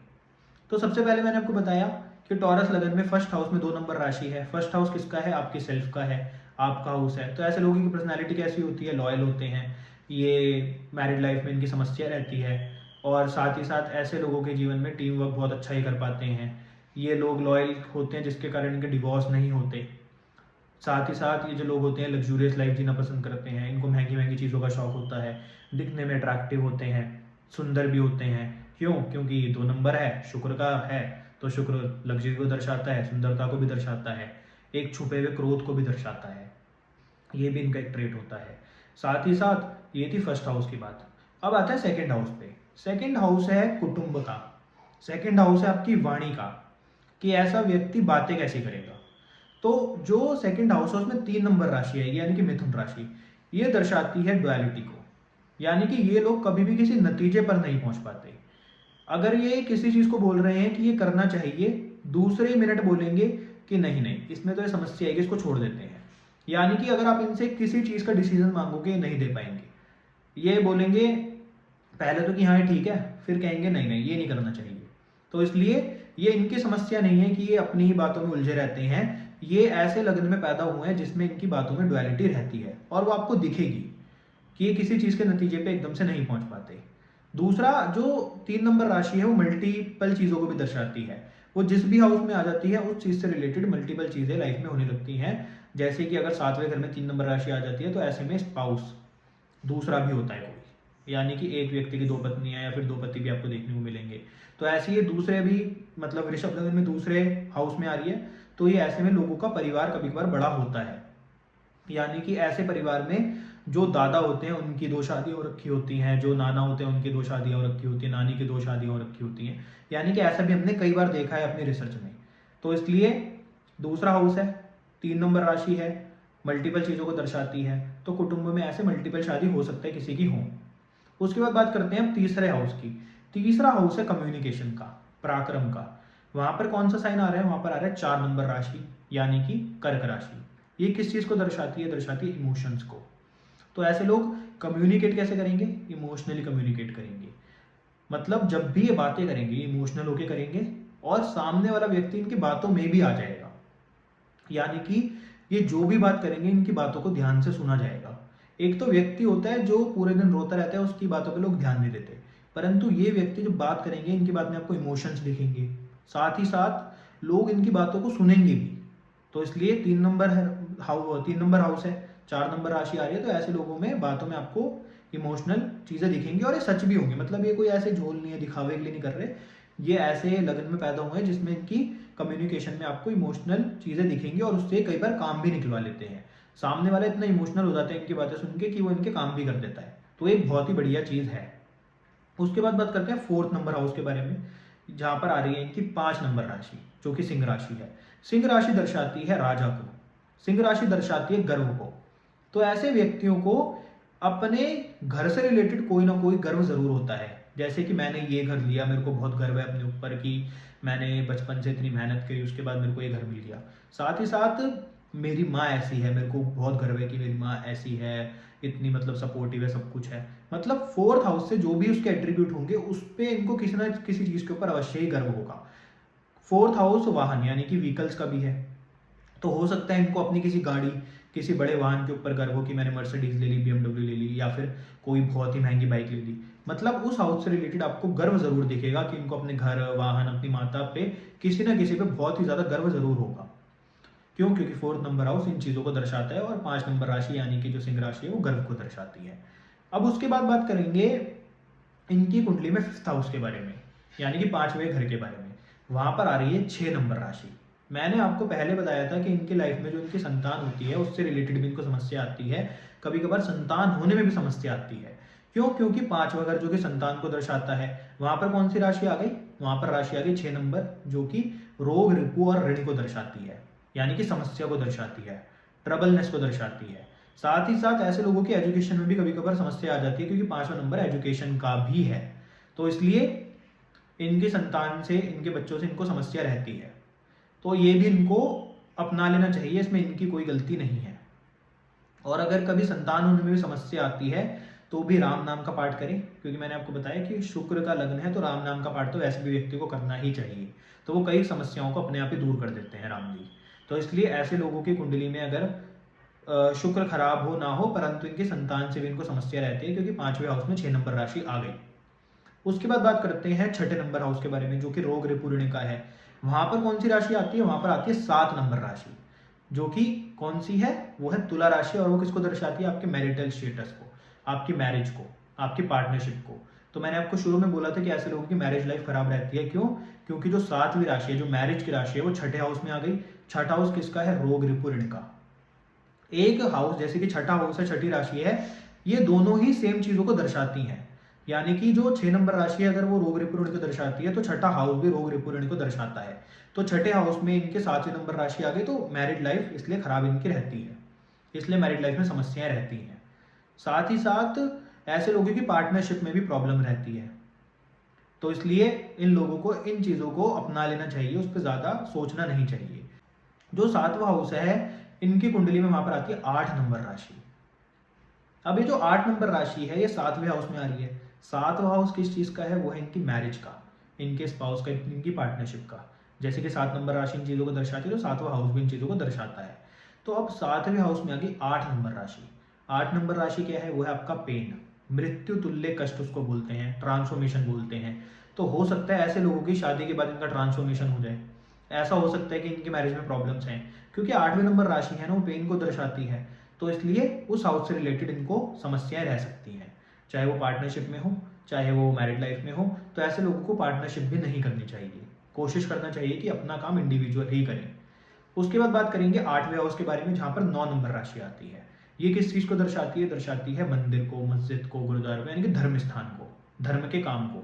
तो सबसे पहले मैंने आपको बताया कि टॉरस लगन में फर्स्ट हाउस में 2 नंबर राशि है। फर्स्ट हाउस किसका है? आपके सेल्फ का है, आपका हाउस है। तो ऐसे लोगों की पर्सनैलिटी कैसी होती है? लॉयल होते हैं, ये मैरिड लाइफ में इनकी समस्या रहती है, और साथ ही साथ ऐसे लोगों के जीवन में टीम वर्क बहुत अच्छा ही कर पाते हैं। ये लोग लॉयल होते हैं जिसके कारण इनके डिवोर्स नहीं होते। साथ ही साथ ये जो लोग होते हैं लग्जूरियस लाइफ जीना पसंद करते हैं, इनको महंगी महंगी चीज़ों का शौक होता है, दिखने में अट्रैक्टिव होते हैं, सुंदर भी होते हैं। क्यों? क्योंकि 2 नंबर है, शुक्र का है, तो शुक्र लग्जरी को दर्शाता है, सुंदरता को भी दर्शाता है, एक छुपे हुए क्रोध को भी दर्शाता है। ये भी इनका एक ट्रेट होता है। साथ ही साथ ये थी फर्स्ट हाउस की बात। अब आता है सेकंड हाउस पे। सेकंड हाउस है कुटुंब का, सेकंड हाउस है आपकी वाणी का, कि ऐसा व्यक्ति बातें कैसे करेगा। तो जो सेकंड हाउस है उसमें 3 नंबर राशि है, यानी कि मिथुन राशि, ये दर्शाती है डुअलिटी को। यानी कि ये लोग कभी भी किसी नतीजे पर नहीं पहुंच पाते। अगर ये किसी चीज़ को बोल रहे हैं कि ये करना चाहिए, दूसरे मिनट बोलेंगे कि नहीं नहीं, इसमें तो ये समस्या है, इसको छोड़ देते हैं। यानी कि अगर आप इनसे किसी चीज़ का डिसीजन मांगोगे नहीं दे पाएंगे। ये बोलेंगे पहले तो कि हाँ ठीक है, फिर कहेंगे नहीं नहीं ये नहीं करना चाहिए। तो इसलिए ये इनकी समस्या नहीं है कि ये अपनी ही बातों में उलझे रहते हैं। ये ऐसे लग्न में पैदा हुए हैं जिसमें इनकी बातों में डुअलिटी रहती है, और वो आपको दिखेगी कि ये किसी चीज़ के नतीजे पे एकदम से नहीं पहुंच पाते। दूसरा जो 3 नंबर राशि है वो मल्टीपल चीज़ों को भी दर्शाती है। वो जिस भी हाउस में आ जाती है उस चीज़ से रिलेटेड मल्टीपल चीज़ें लाइफ में होने लगती हैं। जैसे कि अगर 7वें घर में 3 नंबर राशि आ जाती है तो ऐसे में स्पाउस दूसरा भी होता है कोई, यानी कि एक व्यक्ति की 2 पत्नियां या फिर 2 पति भी आपको देखने को मिलेंगे। तो ऐसे ये दूसरे भी, मतलब वृषभ लग्न में दूसरे हाउस में आ रही है, तो ये ऐसे में लोगों का परिवार कभी कभार बड़ा होता है। यानी कि ऐसे परिवार में जो दादा होते हैं उनकी 2 शादी हो रखी होती हैं, जो नाना होते हैं उनकी 2 शादियाँ हो रखी होती हैं, नानी की 2 शादियाँ हो रखी होती हैं। यानी कि ऐसा भी हमने कई बार देखा है अपनी रिसर्च में। तो इसलिए दूसरा हाउस है, 3 नंबर राशि है, मल्टीपल चीज़ों को दर्शाती है, तो कुटुंब में ऐसे मल्टीपल शादी हो सकता है किसी की हो। उसके बाद बात करते हैं हम तीसरे हाउस की। तीसरा हाउस है कम्युनिकेशन का, पराक्रम का। वहां पर कौन सा साइन आ रहा है? वहां पर आ रहा है 4 नंबर राशि, यानी कि कर्क राशि। ये किस चीज़ को दर्शाती है? दर्शाती है इमोशंस को। तो ऐसे लोग कम्युनिकेट कैसे करेंगे? इमोशनली कम्युनिकेट करेंगे। मतलब जब भी ये बातें करेंगे इमोशनल होके करेंगे, और सामने वाला व्यक्ति इनकी बातों में भी आ जाएगा। यानी कि ये जो भी बात करेंगे इनकी बातों को ध्यान से सुना जाएगा। एक तो व्यक्ति होता है जो पूरे दिन रोता रहता है, उसकी बातों पे लोग ध्यान नहीं देते, परंतु ये व्यक्ति जब बात करेंगे इनकी बात में आपको इमोशंस दिखेंगे, साथ ही साथ लोग इनकी बातों को सुनेंगे भी। तो इसलिए 3 नंबर है, 3 नंबर हाउस है, 4 नंबर राशि आ रही है, तो ऐसे लोगों में बातों में आपको इमोशनल चीज़ें दिखेंगी, और ये सच भी होंगी। मतलब ये कोई ऐसे झोल नहीं है, दिखावे के लिए नहीं कर रहे, ये ऐसे लगन में पैदा हुए हैं जिसमें इनकी कम्युनिकेशन में आपको इमोशनल चीज़ें दिखेंगी, और उससे कई बार काम भी निकलवा लेते हैं। सामने वाला इतना इमोशनल हो जाता है इनकी बातें सुन के कि वो इनके काम भी कर देता है। तो एक बहुत ही बढ़िया चीज़ है। उसके बाद बात करते हैं 4th नंबर हाउस के बारे में, जहाँ पर आ रही है इनकी 5 नंबर राशि, जो कि सिंह राशि है। सिंह राशि दर्शाती है राजा को, सिंह राशि दर्शाती है गर्व को। तो ऐसे व्यक्तियों को अपने घर से रिलेटेड कोई ना कोई गर्व जरूर होता है। जैसे कि मैंने ये घर लिया, मेरे को बहुत गर्व है अपने ऊपर कि मैंने बचपन से इतनी मेहनत करी, उसके बाद मेरे को ये घर मिल गया। साथ ही साथ मेरी माँ ऐसी है, मेरे को बहुत गर्व है कि मेरी माँ ऐसी है, इतनी मतलब सपोर्टिव है, सब कुछ है। मतलब 4th हाउस से जो भी उसके एट्रीब्यूट होंगे उस पर इनको किसी ना किसी चीज़ के ऊपर अवश्य ही गर्व होगा। 4th हाउस वाहन यानी कि व्हीकल्स का भी है, तो हो सकता है इनको अपनी किसी गाड़ी, किसी बड़े वाहन के ऊपर गर्व हो कि मैंने मर्सिडीज ले ली, BMW ले ली, या फिर कोई बहुत ही महंगी बाइक ले ली। मतलब उस हाउस से रिलेटेड आपको गर्व जरूर दिखेगा कि इनको अपने घर, वाहन, अपनी माता पे किसी ना किसी पे बहुत ही ज्यादा गर्व जरूर होगा। क्यों? क्योंकि 4th नंबर हाउस इन चीजों को दर्शाता है, और 5 नंबर राशि यानी कि जो सिंह राशि है वो गर्व को दर्शाती है। अब उसके बाद बात करेंगे इनकी कुंडली में 5th हाउस के बारे में, यानी कि 5वें घर के बारे में। वहां पर आ रही है 6 नंबर राशि। मैंने आपको पहले बताया था कि इनकी लाइफ में जो इनकी संतान होती है उससे रिलेटेड भी इनको समस्या आती है, कभी कभार संतान होने में भी समस्या आती है। क्यों? क्योंकि 5वां घर जो कि संतान को दर्शाता है, वहां पर कौन सी राशि आ गई? वहां पर राशि आ गई 6 नंबर, जो कि रोग, रिपु और ऋण को दर्शाती है, यानी कि समस्या को दर्शाती है, ट्रबलनेस को दर्शाती है। साथ ही साथ ऐसे लोगों की एजुकेशन में भी कभी कभार समस्या आ जाती है, क्योंकि 5वां नंबर एजुकेशन का भी है। तो इसलिए इनकी संतान से, इनके बच्चों से इनको समस्या रहती है। तो ये भी इनको अपना लेना चाहिए, इसमें इनकी कोई गलती नहीं है। और अगर कभी संतान होने में भी समस्या आती है तो भी राम नाम का पाठ करें, क्योंकि मैंने आपको बताया कि शुक्र का लग्न है तो राम नाम का पाठ तो वैसे भी व्यक्ति को करना ही चाहिए। तो वो कई समस्याओं को अपने आप ही दूर कर देते हैं राम जी। तो इसलिए ऐसे लोगों की कुंडली में अगर शुक्र खराब हो ना हो, परंतु इनकी संतान से भी इनको समस्या रहती है, क्योंकि 5वें हाउस में 6 नंबर राशि आ गई। उसके बाद बात करते हैं 6ठे नंबर हाउस के बारे में, जो कि रोग ऋपुणिका है। वहां पर कौन सी राशि आती है? वहां पर आती है 7 नंबर राशि, जो कि कौन सी है? वो है तुला राशि। और वो किसको दर्शाती है? आपके मैरिटल स्टेटस को, आपकी मैरिज को, आपकी पार्टनरशिप को। तो मैंने आपको शुरू में बोला था कि ऐसे लोगों की मैरिज लाइफ खराब रहती है। क्यों? क्योंकि जो 7वीं राशि है, जो मैरिज की राशि है, वो 6ठे हाउस में आ गई। 6ठा हाउस किसका है? रोग ऋपुणिका। एक हाउस, जैसे कि 6ठा हाउस है, 6ठी राशि है, ये दोनों ही सेम चीजों को दर्शाती हैं। यानी कि जो 6 नंबर राशि है, अगर वो रोग ऋपुणिका को दर्शाती है, तो 6ठा हाउस भी रोग ऋपुणिका को दर्शाता है। तो 6ठे हाउस में इनके 7वें नंबर राशि आ गई, तो मैरिड लाइफ इसलिए खराब इनकी रहती है, इसलिए मैरिड लाइफ में समस्याएं रहती हैं। साथ ही साथ ऐसे लोगों की पार्टनरशिप में भी प्रॉब्लम रहती है। तो इसलिए इन लोगों को इन चीजों को अपना लेना चाहिए, उस पर ज्यादा सोचना नहीं चाहिए। जो 7वां हाउस है, इनकी कुंडली में वहां पर आती है 8 नंबर राशि। अब ये जो 8 नंबर राशि है, ये 7वें हाउस में आ रही है। 7वां हाउस किस चीज का है? वो है इनकी मैरिज का, इनके स्पाउस का, इनकी पार्टनरशिप का। जैसे कि 7 नंबर राशि इन चीजों को दर्शाती है, तो 7वां हाउस भी इन चीजों को दर्शाता है। तो अब 7वें हाउस में आ गई 8 नंबर राशि। 8 नंबर राशि क्या है? वो है आपका पेन, मृत्यु तुल्य कष्ट उसको बोलते हैं, ट्रांसफॉर्मेशन बोलते हैं। तो हो सकता है ऐसे लोगों की शादी के बाद इनका ट्रांसफॉर्मेशन हो जाए। ऐसा हो सकता है कि इनकी मैरिज में प्रॉब्लम्स हैं, क्योंकि 8वें नंबर राशि है ना, वो पेन को दर्शाती है। तो इसलिए उस हाउस से रिलेटेड इनको समस्याएं रह सकती हैं, चाहे वो पार्टनरशिप में हो, चाहे वो मैरिड लाइफ में हो। तो ऐसे लोगों को पार्टनरशिप भी नहीं करनी चाहिए, कोशिश करना चाहिए कि अपना काम इंडिविजुअल ही करें। उसके बाद बात करेंगे 8वें हाउस के बारे में, जहां पर 9 नंबर राशि आती है। ये किस चीज को दर्शाती है? दर्शाती है मंदिर को, मस्जिद को, गुरुद्वारे को, यानी कि धर्म स्थान को, धर्म के काम को।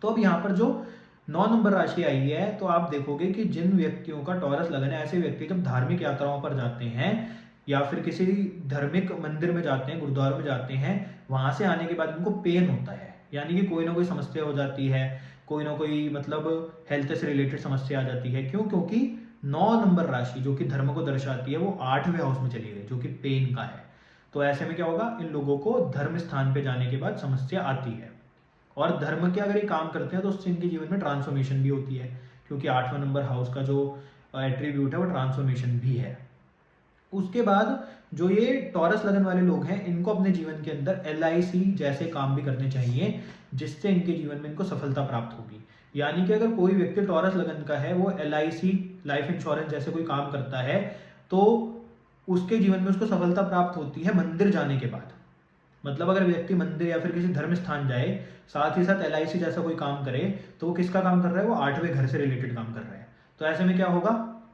तो अब यहाँ पर जो 9 नंबर राशि आई है, तो आप देखोगे कि जिन व्यक्तियों का टॉरस लगन है, ऐसे व्यक्ति जब धार्मिक यात्राओं पर जाते हैं या फिर किसी धार्मिक मंदिर में जाते हैं, गुरुद्वारों में जाते हैं, वहां से आने के बाद उनको पेन होता है, यानी कि कोई ना कोई समस्या हो जाती है, कोई ना कोई मतलब हेल्थ से रिलेटेड समस्या आ जाती है। क्यों? क्योंकि 9 नंबर राशि जो कि धर्म को दर्शाती है, वो 8वें हाउस में चली गई, जो कि पेन का है। तो ऐसे में क्या होगा? इन लोगों को धर्म स्थान पे जाने के बाद समस्या आती है, और धर्म के अगर ये काम करते हैं तो उससे इनके जीवन में ट्रांसफॉर्मेशन भी होती है, क्योंकि 8वां नंबर हाउस का जो एट्रीब्यूट है वो ट्रांसफॉर्मेशन भी है। उसके बाद जो ये टॉरस लगन वाले लोग हैं, इनको अपने जीवन के अंदर LIC जैसे काम भी करने चाहिए, जिससे इनके जीवन में इनको सफलता प्राप्त होगी। यानी कि अगर कोई व्यक्ति टॉरस लगन का है, वो LIC लाइफ इंश्योरेंस जैसे कोई काम करता है, तो उसके जीवन में उसको सफलता प्राप्त होती है मंदिर जाने के बाद। मतलब अगर व्यक्ति मंदिर या फिर किसी धर्म स्थान जाए, साथ ही साथ LIC जैसा कोई काम करे, तो वो किसका काम कर रहा है? वो 8वें घर से रिलेटेड काम कर रहा है। तो ऐसे में क्या होगा?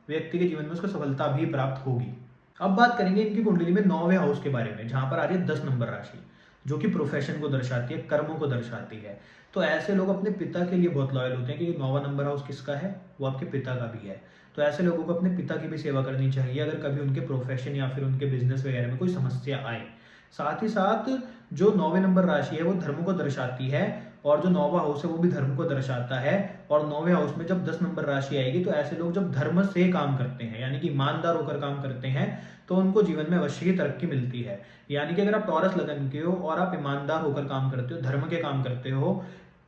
व्यक्ति के जीवन में उसको सफलता भी प्राप्त होगी। अब बात करेंगे इनकी कुंडली में 9वें हाउस के बारे में, जहां पर आ रही है 10 नंबर राशि, जो कि प्रोफेशन को दर्शाती है, कर्मों को दर्शाती है। तो ऐसे लोग अपने पिता के लिए बहुत लॉयल होते हैं, क्योंकि 9वां नंबर हाउस किसका है? वो आपके पिता का भी है। तो ऐसे लोगों को अपने पिता की भी सेवा करनी चाहिए, अगर कभी उनके प्रोफेशन या फिर उनके बिजनेस वगैरह में कोई समस्या आए। साथ ही साथ जो 9वें नंबर राशि है, वो धर्म को दर्शाती है, और जो 9वां हाउस है वो भी धर्म को दर्शाता है। और 9वें हाउस में जब 10 नंबर राशि आएगी, तो ऐसे लोग जब धर्म से काम करते हैं, यानी कि ईमानदार होकर काम करते हैं, तो उनको जीवन में अवश्य ही तरक्की मिलती है। यानी कि अगर आप टॉरस लगन के हो और आप ईमानदार होकर काम करते हो, धर्म के काम करते हो,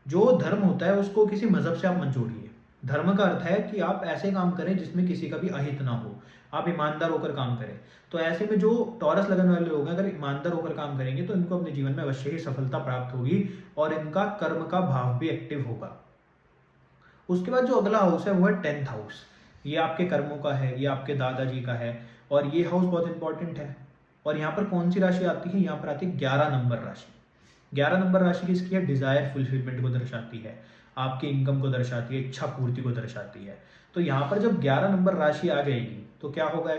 जो धर्म होता है उसको किसी मजहब से आप मत जोड़िए। धर्म का अर्थ है कि आप ऐसे काम करें जिसमें किसी का भी अहित ना हो, आप ईमानदार होकर काम करें। तो ऐसे में जो टॉरस लगन वाले लोग हैं, अगर ईमानदार होकर काम करेंगे, तो इनको अपने जीवन में अवश्य ही सफलता प्राप्त होगी, और इनका कर्म का भाव भी एक्टिव होगा। उसके बाद जो अगला हाउस है वो है 10th हाउस। ये आपके कर्मों का है, ये आपके दादाजी का है, और ये हाउस बहुत इंपॉर्टेंट है। और यहाँ पर कौन सी राशि आती है? यहाँ पर आती है 11 नंबर राशि। 11 नंबर राशि किसकी है? डिजायर फुलफिलमेंट को दर्शाती है, आपकी इनकम को दर्शाती है, इच्छा पूर्ति को दर्शाती है। तो यहाँ पर जब 11 नंबर राशि आ जाएगी, तो क्या होगा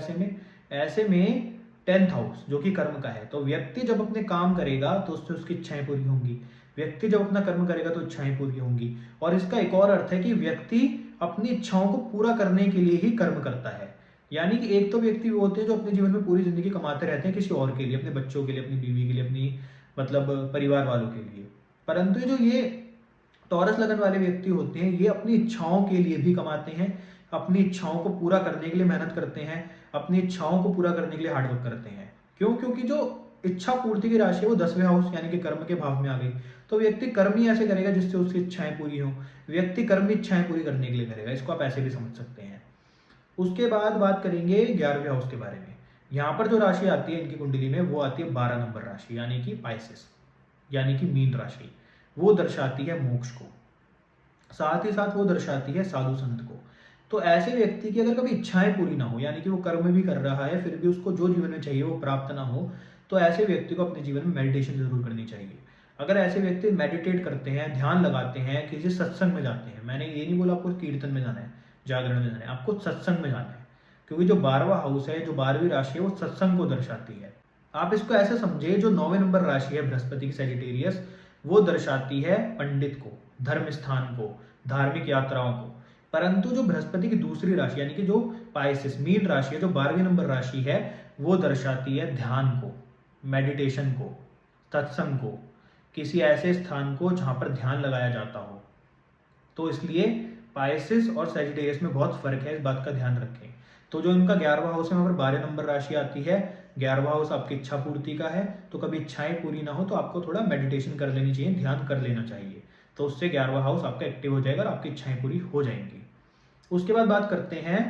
ऐसे में 10th हाउस जो कि कर्म का है, तो व्यक्ति जब अपने काम करेगा तो उससे उसकी इच्छाएं पूरी होंगी। व्यक्ति जब अपना कर्म करेगा तो इच्छाएं पूरी होंगी। और इसका एक और अर्थ है कि व्यक्ति अपनी इच्छाओं को पूरा करने के लिए ही कर्म करता है। यानी कि एक तो व्यक्ति वो होते हैं जो अपने जीवन में पूरी ज़िंदगी कमाते रहते हैं किसी और के लिए, अपने बच्चों के लिए, अपनी बीवी के लिए, अपनी मतलब परिवार वालों के लिए। परंतु ये टॉरस लगन वाले व्यक्ति होते हैं, ये अपनी इच्छाओं के लिए भी कमाते हैं, अपनी इच्छाओं को पूरा करने के लिए मेहनत करते हैं, अपनी इच्छाओं को पूरा करने के लिए हार्डवर्क करते हैं। क्यों? क्योंकि जो इच्छा पूर्ति की राशि है वो 10वें हाउस यानी कि कर्म के भाव में आ गई। तो व्यक्ति कर्म ही ऐसे करेगा जिससे उसकी इच्छाएं पूरी हों। व्यक्ति कर्म ही इच्छाएं पूरी करने के लिए करेगा, इसको आप ऐसे भी समझ सकते हैं। उसके बाद बात करेंगे 11वें हाउस के बारे में। यहाँ पर जो राशि आती है इनकी कुंडली में वो आती है 12 नंबर राशि यानी कि पाइसेस, यानी कि मीन राशि। वो दर्शाती है मोक्ष को, साथ ही साथ वो दर्शाती है साधु संत को। तो ऐसे व्यक्ति की अगर कभी इच्छाएं पूरी ना हो, यानी कि वो कर्म भी कर रहा है फिर भी उसको जो जीवन में चाहिए वो प्राप्त ना हो, तो ऐसे व्यक्ति को अपने जीवन में मेडिटेशन जरूर करनी चाहिए। अगर ऐसे व्यक्ति मेडिटेट करते हैं, ध्यान लगाते हैं, किसी सत्संग में जाते हैं, मैंने ये नहीं बोला आपको कीर्तन में जाना है, जागरण में जाना है, आपको सत्संग में जाना है। क्योंकि जो 12वां हाउस है, जो 12वीं राशि है, वो सत्संग को दर्शाती है। आप इसको ऐसे समझे, जो 9वें नंबर राशि है बृहस्पति की सैजिटेरियस, वो दर्शाती है पंडित को, धर्म स्थान को, धार्मिक यात्राओं को। परंतु जो बृहस्पति की दूसरी राशि यानी कि जो पाइसेस मीन राशि है, जो 12वीं नंबर राशि है, वो दर्शाती है ध्यान को, मेडिटेशन को, सत्संग को, किसी ऐसे स्थान को जहां पर ध्यान लगाया जाता हो। तो इसलिए पाइसेस और सैजिटेरियस में बहुत फर्क है, इस बात का ध्यान रखें। तो जो इनका 11वां हाउस है वहां पर 12 नंबर राशि आती है। 11वां हाउस आपकी इच्छा पूर्ति का है, तो कभी इच्छाएं पूरी ना हो तो आपको थोड़ा मेडिटेशन कर लेनी चाहिए, ध्यान कर लेना चाहिए। तो उससे 11वां हाउस आपका एक्टिव हो जाएगा और आपकी इच्छाएं पूरी हो जाएंगी। उसके बाद बात करते हैं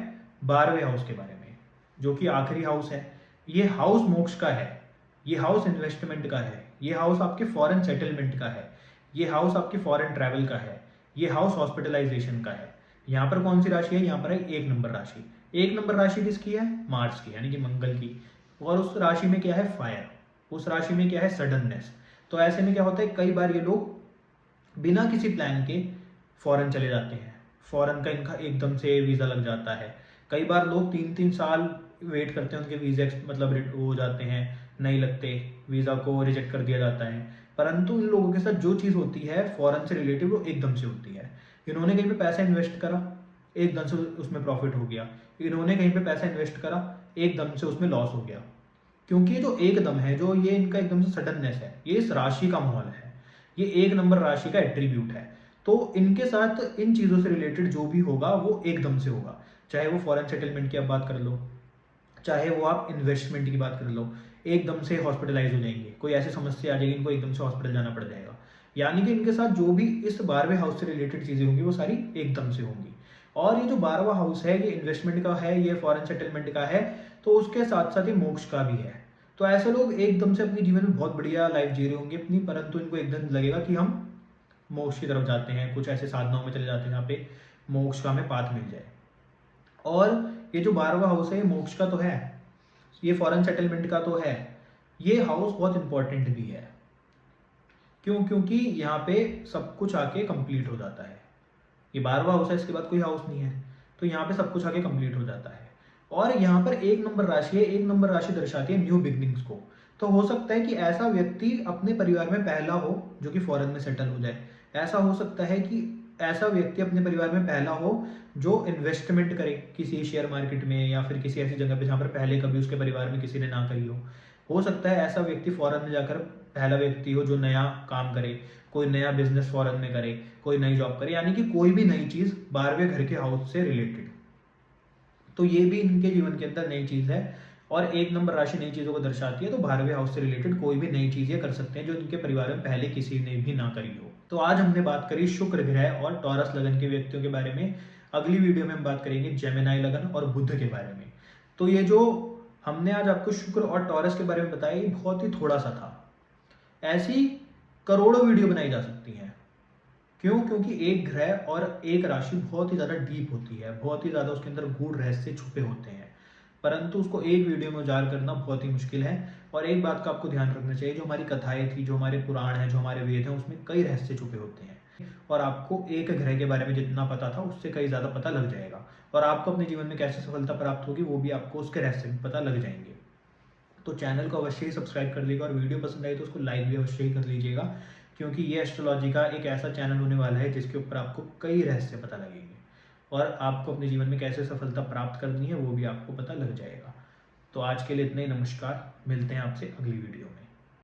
12वें हाउस के बारे में, जो कि आखिरी हाउस है। ये हाउस मोक्ष का है, ये हाउस इन्वेस्टमेंट का है, ये हाउस आपके फॉरेन सेटलमेंट का है, ये हाउस आपके फॉरेन ट्रैवल का है, ये हाउस हॉस्पिटलाइजेशन का है। यहाँ पर कौन सी राशि है? यहाँ पर है 1 नंबर राशि। 1 नंबर राशि किसकी है? मार्स की, यानी कि मंगल की। और उस राशि में क्या है? फायर। उस राशि में क्या है? सडननेस। तो ऐसे में क्या होता है, कई बार ये लोग बिना किसी प्लान के फॉरेन चले जाते हैं, फॉरेन का इनका एकदम से वीज़ा लग जाता है। कई बार लोग 3-3 साल वेट करते हैं, उनके वीज़े मतलब वो हो जाते हैं, नहीं लगते, वीज़ा को रिजेक्ट कर दिया जाता है। परंतु इन लोगों के साथ जो चीज़ होती है फॉरेन से रिलेटेड, वो एकदम से होती है। इन्होंने कहीं पे पैसा इन्वेस्ट करा, एकदम से उसमें प्रॉफिट हो गया। इन्होंने कहीं पे पैसा इन्वेस्ट करा, एकदम से उसमें लॉस हो गया। क्योंकि जो एकदम है, जो ये इनका एकदम से सडननेस है, ये इस राशि का माहौल है, ये 1 नंबर राशि का एट्रीब्यूट है। तो इनके साथ इन चीज़ों से रिलेटेड जो भी होगा वो एकदम से होगा। चाहे वो फॉरेन सेटलमेंट की आप बात कर लो, चाहे वो आप इन्वेस्टमेंट की बात कर लो, एकदम से हॉस्पिटलाइज हो जाएंगे, कोई ऐसी समस्या आ जाएगी इनको एकदम से हॉस्पिटल जाना पड़ जाएगा। यानी कि इनके साथ जो भी इस 12वें हाउस से रिलेटेड चीज़ें होंगी वो सारी एकदम से होंगी। और ये जो 12वां हाउस है, ये इन्वेस्टमेंट का है, ये फॉरेन सेटलमेंट का है, तो उसके साथ साथ ये मोक्ष का भी है। तो ऐसे लोग एकदम से अपने जीवन में बहुत बढ़िया लाइफ जी रहे होंगे अपनी, परंतु इनको एकदम लगेगा कि हम मोक्ष की तरफ जाते हैं, कुछ ऐसे साधनाओं में चले जाते हैं जहाँ पे मोक्ष का हमें पाथ मिल जाए। और ये जो 12वां हाउस है, ये मोक्ष का तो है, ये फॉरेन सेटलमेंट का तो है, ये हाउस बहुत इंपॉर्टेंट भी है। क्यों? क्योंकि यहाँ पे सब कुछ आके कंप्लीट हो जाता है। ये 12वां हाउस है, इसके बाद कोई हाउस नहीं है, तो यहाँ पे सब कुछ आके कंप्लीट हो जाता है। और यहाँ पर 1 नंबर राशि है, 1 नंबर राशि दर्शाती है न्यू बिगनिंग्स को। तो हो सकता है कि ऐसा व्यक्ति अपने परिवार में पहला हो जो कि फॉरेन में सेटल हो जाए। ऐसा हो सकता है कि ऐसा व्यक्ति अपने परिवार में पहला हो जो इन्वेस्टमेंट करे किसी शेयर मार्केट में या फिर किसी ऐसी जगह पे जहाँ पर पहले कभी उसके परिवार में किसी ने ना करी हो। हो सकता है ऐसा व्यक्ति फॉरेन में जाकर पहला व्यक्ति हो जो नया काम करे, कोई नया बिजनेस फॉरेन में करे, कोई नई जॉब करे, यानी कि कोई भी नई चीज़ 12वें घर के हाउस से रिलेटेड। तो ये भी इनके जीवन के अंदर नई चीज़ है। और 1 नंबर राशि नई चीज़ों को दर्शाती है, तो 12वें हाउस से रिलेटेड कोई भी नई चीज़ ये कर सकते हैं जो इनके परिवार में पहले किसी ने भी ना करी हो। तो आज हमने बात करी शुक्र ग्रह और टॉरस लगन के व्यक्तियों के बारे में। अगली वीडियो में हम बात करेंगे जेमिनाई लगन और बुध के बारे में। तो ये जो हमने आज आपको शुक्र और टॉरस के बारे में बताया, ये बहुत ही थोड़ा सा था। ऐसी करोड़ों वीडियो बनाई जा सकती हैं। क्यों? क्योंकि एक ग्रह और एक राशि बहुत ही ज़्यादा डीप होती है, बहुत ही ज़्यादा उसके अंदर गूढ़ रहस्य छुपे होते हैं, परंतु उसको एक वीडियो में उजागर करना बहुत ही मुश्किल है। और एक बात का आपको ध्यान रखना चाहिए, जो हमारी कथाएं थी, जो हमारे पुराण हैं, जो हमारे वेद हैं, उसमें कई रहस्य छुपे होते हैं। और आपको एक ग्रह के बारे में जितना पता था उससे कई ज़्यादा पता लग जाएगा। और आपको अपने जीवन में कैसे सफलता प्राप्त होगी वो भी आपको उसके रहस्य में पता लग जाएंगे। तो चैनल को अवश्य ही सब्सक्राइब कर लीजिएगा, और वीडियो पसंद आई तो उसको लाइक भी अवश्य ही कर लीजिएगा, क्योंकि ये एस्ट्रोलॉजी का एक ऐसा चैनल होने वाला है जिसके ऊपर आपको कई रहस्य पता लगेंगे। और आपको अपने जीवन में कैसे सफलता प्राप्त करनी है वो भी आपको पता लग जाएगा। तो आज के लिए इतना ही। नमस्कार, मिलते हैं आपसे अगली वीडियो में।